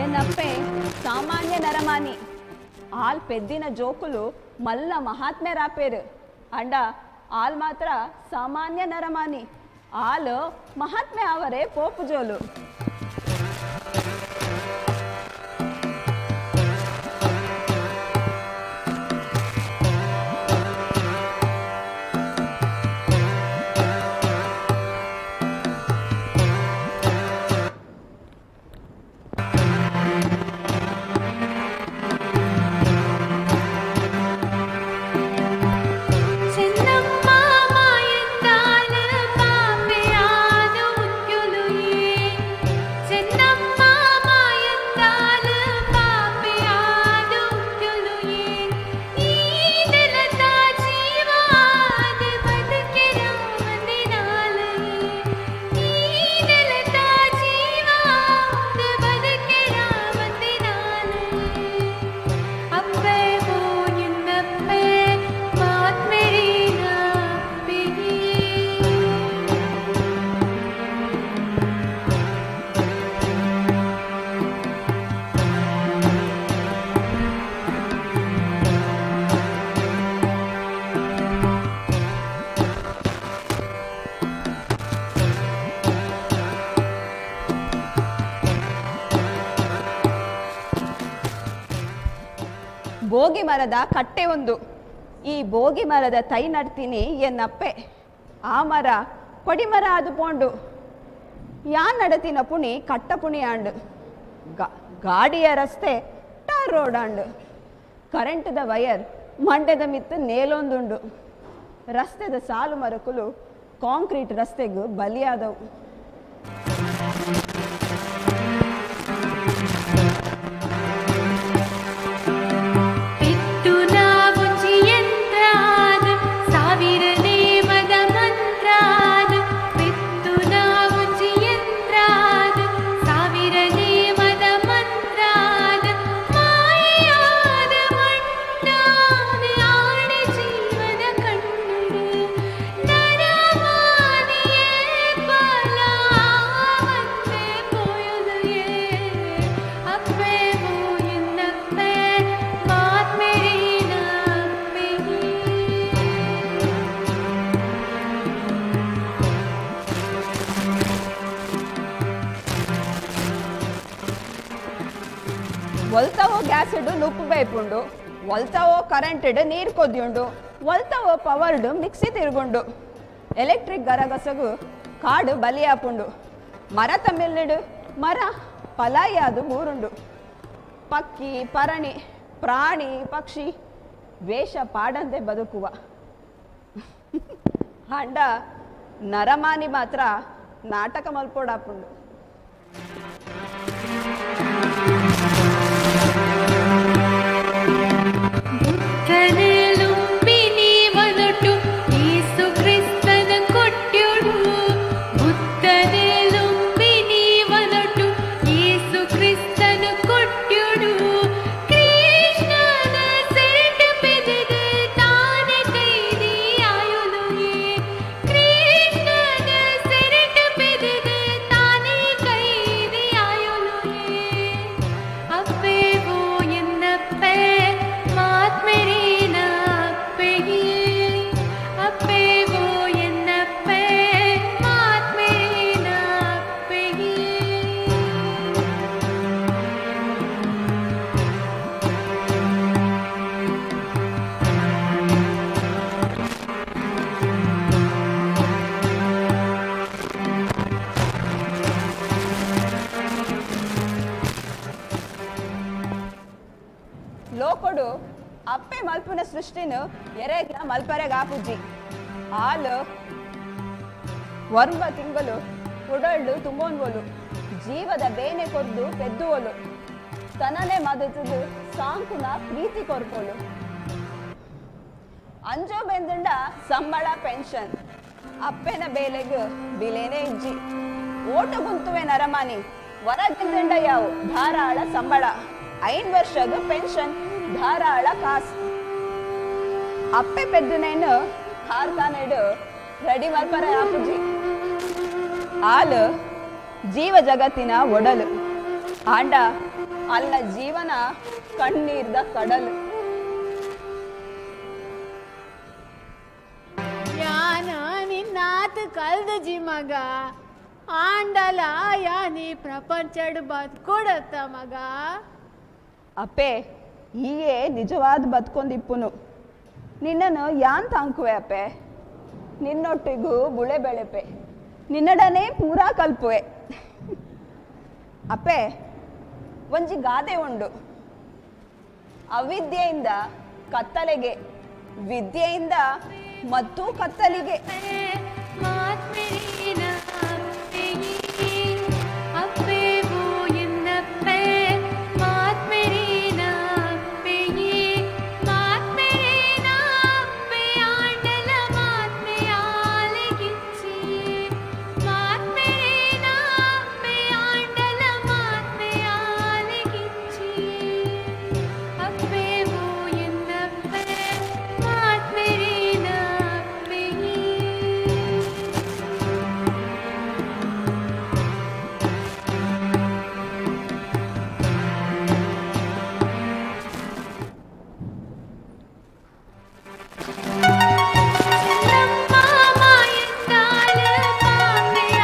ಎನ್ನಪ್ಪೆ ಸಾಮಾನ್ಯ ನರಮಾನಿ ಆಲ್ ಪೆದ್ದಿನ ಜೋಕುಲು ಮಲ್ಲ ಮಹಾತ್ಮೆ ರಾಪೇರು ಅಂಡ ಆಲ್ ಮಾತ್ರ ಸಾಮಾನ್ಯ ನರಮಾನಿ ಆಲ್ ಮಹಾತ್ಮೆ ಅವರೇ ಪೋಪು ಜೋಲು. ಬೋಗಿ ಮರದ ಕಟ್ಟೆ ಒಂದು ಈ ಬೋಗಿ ಮರದ ತೈ ನಡ್ತೀನಿ ಎನ್ನಪ್ಪೆ ಆ ಮರ ಪಡಿಮರ ಅದು ಪೋಂಡು ಯಾನ್ ನಡತಿನ ಪುಣಿ ಕಟ್ಟ ಪುಣಿ ಆಂಡು ಗಾಡಿಯ ರಸ್ತೆ ಟಾರ್ ರೋಡ್ ಆಂಡು ಕರೆಂಟ್ದ ವಯರ್ ಮಂಡ್ಯದ ಮಿತ್ತು ನೇಲೊಂದುಂಡು ರಸ್ತೆದ ಸಾಲು ಮರಕುಲು ಕಾಂಕ್ರೀಟ್ ರಸ್ತೆಗೂ ಬಲಿಯಾದವು. ಗ್ಯಾಸ್ ಇಡು ನುಪ್ಪು ಬೇಯ್ಪುಂಡು ಒಲ್ತಾವೋ ಕರೆಂಟ್ ಇಡು ನೀರು ಕೊದ್ಯುಂಡು ಒಲ್ತಾವೋ ಪವರ್ಡು ಮಿಕ್ಸಿ ತಿರ್ಗುಂಡು ಎಲೆಕ್ಟ್ರಿಕ್ ಗರಗಸಗು ಕಾಡು ಬಲಿಯಾಪುಂಡು ಮರ ತಮ್ಮಿಲ್ನಿಡು ಮರ ಪಲಾಯಾದು ಮೂರುಂಡು ಪಕ್ಕಿ ಪರಣಿ ಪ್ರಾಣಿ ಪಕ್ಷಿ ವೇಷ ಪಾಡಂತೆ ಬದುಕುವ ಹಂಡ ನರಮಾನಿ ಮಾತ್ರ ನಾಟಕ ಮಲ್ಪೋಡಾಪುಂಡು. ಬುದ್ಧನಲುಂಬಿನಿ ವನಟು ಯೇಸು ಕ್ರಿಸ್ತನ ಕೊಟ್ಟ್ಯೋಡು ಬುದ್ಧನಲುಂಬಿನಿ ವನಟು ಯೇಸು ಕ್ರಿಸ್ತನ ಕೊಟ್ಟ್ಯೋಡು ಕೃಷ್ಣನ ಸೆರಟು ಬೆದೆದು ತಾನೆ ಕೈದಿ ಆಯುಲುಗೆ ಕೃಷ್ಣನ ಸೆರಟು ಬೆದೆದು ತಾನೆ ಕೈದಿ ಆಯುಲುಗೆ ಅಪ್ಪೇವೋ ಎನ್ನಪ್ಪೆ ಮಾತ್ಮೆರೇನ ಅಪ್ಪೆಗೆ ಅಪ್ಪೇವೋ ಎನ್ನಪ್ಪೆ ಮಾತ್ಮೆರೇನ ಅಪ್ಪೆಗೆ ಲೋಕೊಡು ಅಪ್ಪೆ ಮಲ್ಪುನ ಸೃಷ್ಟಿನು ಎರೆಗ್ಲ ಮಲ್ಪರೆಗ ಆಪುಜಿ ಹಾಲು ವರ್ಮ ತಿಂಗಳು ಉಡಳ್ಳು ತುಂಬೋನ್ವೊಲು ಜೀವದ ಬೇನೆ ಕೊರ್ದು ಪೆದ್ದುವಲು ತನನೆ ಮದತದು ಸಾಂಕುನ ಪ್ರೀತಿ ಕೊರ್ಪೊಲು ಅಂಜೋ ಬೆಂದುಂಡ ಸಂಬಳ ಪೆನ್ಷನ್ ಅಪ್ಪೆನ ಬೇಲೆಗು ಬಿಲೇನೆ ಇಜ್ಜಿ ಓಟ ಗುಂತುವೆ ನರಮಾನಿ ಹೊರಗಿಂದ ಯಾವು ಧಾರಾಳ ಸಂಬಳ 5 ವರ್ಷದ ಪೆನ್ಷನ್ ಧಾರಾಳ ಕಾಸು ಅಪ್ಪೆ ಪೆದ್ದನೇನು ಕಾರ್ಖಾನೆಡು ರೆಡಿ ಮಲ್ಪರ ಆಪುಜಿ ಹಾಲು ಜೀವ ಜಗತ್ತಿನ ಒಡಲು ಆಂಡ ಅಲ್ಲ ಜೀವನ ಕಣ್ಣೀರ್ದ ಕಡಲು ಯಾನ ನಿನ್ನಾತ್ ಕಲ್ದಜಿ ಮಗ ಆಂಡಲ ಯಾನಿ ಪ್ರಪಂಚಡ್ ಬದ್ಕೊಡತ್ತ ಮಗ. ಅಪ್ಪೆ ಹೀಗೆ ನಿಜವಾದ ಬದುಕೊಂದಿಪ್ಪುನು ನಿನ್ನನ್ನು ಯಾನ್ ತಾಂಕುವೆ ಅಪ್ಪೆ ನಿನ್ನೊಟ್ಟಿಗೂ ಬುಳೆ ಬೆಳೆಪೆ ನಿನ್ನಡನೆ ಪೂರಾ ಕಲ್ಪುವೆ ಅಪ್ಪೆ ಒಂಜಿ ಗಾದೆ ಉಂಡು ಅವಿದ್ಯೆಯಿಂದ ಕತ್ತಲೆಗೆ ವಿದ್ಯೆಯಿಂದ ಮತ್ತು ಕತ್ತಲಿಗೆ ಮಾತ್ಮೆರೇನ ಅಪ್ಪೆಗೆ ಅಪ್ಪೇವೋ ಎನ್ನಪ್ಪೆ ಮಾತ್ಮೆರೇನ ಅಪ್ಪೆಗೆ ಮಾತ್ಮೆರೇನ ಅಪ್ಪೆ ಆಂಡಲ ಮಾತ್ಮೆಯಾಲೆಗಿಚ್ಚಿ ಮಾತ್ಮೆರೇನ ಅಪ್ಪೆ ಆಂಡಲ ಮಾತ್ಮೆಯಾಲೆಗಿಚ್ಚಿ ಅಪ್ಪೇವೋ ಎನ್ನಪ್ಪೆ ಮಾತ್ಮೆರೇನ ಅಪ್ಪೆಗೆ ನಮ್ಮ ಮಾಯಂಗಾಲ ಪಾಪೆಯ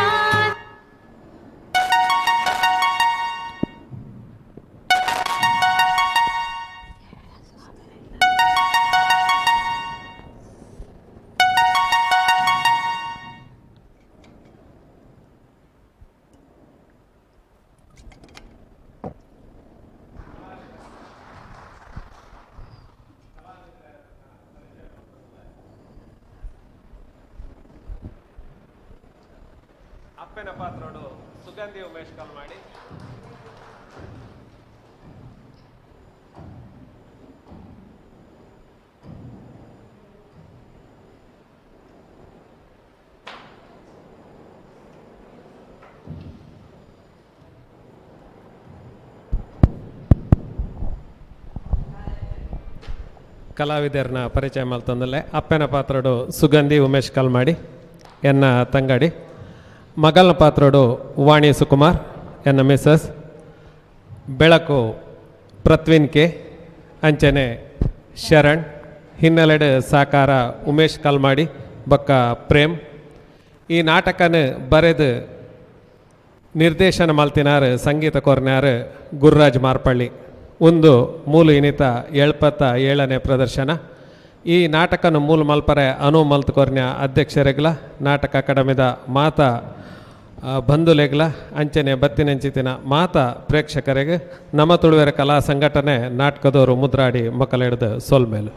ಅಪ್ಪನ ಪಾತ್ರೋಡು ಸುಗಂಧಿ ಉಮೇಶ್ ಕಾಲ್ ಮಾಡಿ. ಕಲಾವಿದರನ್ನ ಪರಿಚಯ ಮಾಡ್ತಂದಲ್ಲೇ ಅಪ್ಪನ ಪಾತ್ರೋಡು ಸುಗಂಧಿ ಉಮೇಶ್ ಕಾಲ್ ಮಾಡಿ ಎನ್ನ ತಂಗಾಡಿ ಮಗಲ್ನ ಪಾತ್ರೋಡು ವಾಣಿ ಸುಕುಮಾರ್ ಎನ್ನ ಮಿಸಸ್ ಬೆಳಕು ಪ್ರತ್ವಿನ್ ಕೆ ಅಂಚನೆ ಶರಣ್ ಹಿನ್ನೆಲೆಡೆ ಸಾಕಾರ ಉಮೇಶ್ ಕಲ್ಮಾಡಿ ಬಕ್ಕ ಪ್ರೇಮ್ ಈ ನಾಟಕನ ಬರೆದು ನಿರ್ದೇಶನ ಮಲ್ತಿನಾರು ಸಂಗೀತ ಕೊರ್ನ್ಯಾರು ಗುರುರಾಜ್ ಮಾರ್ಪಳ್ಳಿ ಒಂದು ಮೂಲು ಇನಿತ 77ನೇ ಪ್ರದರ್ಶನ. ಈ ನಾಟಕನ ಮೂಲ ಮಲ್ಪರೆ ಅನು ಮಲ್ತುಕೊರ್ನ್ಯ ಅಧ್ಯಕ್ಷರೆಗ್ಲ ನಾಟಕ ಅಕಾಡೆಮಿದ ಮಾತ ಬಂಧುಲೆಗ್ಲ ಅಂಚನೆ ಬತ್ತಿನೆಂಚಿತಿನ ಮಾತ ಪ್ರೇಕ್ಷಕರಿಗೆ ನಮ್ಮ ತುಳುವೆರ ಕಲಾ ಸಂಘಟನೆ ನಾಟಕದವರು ಮುದ್ರಾಡಿ ಮಕ್ಕಳಿಡ್ದು ಸೋಲ್ಮೇಲು.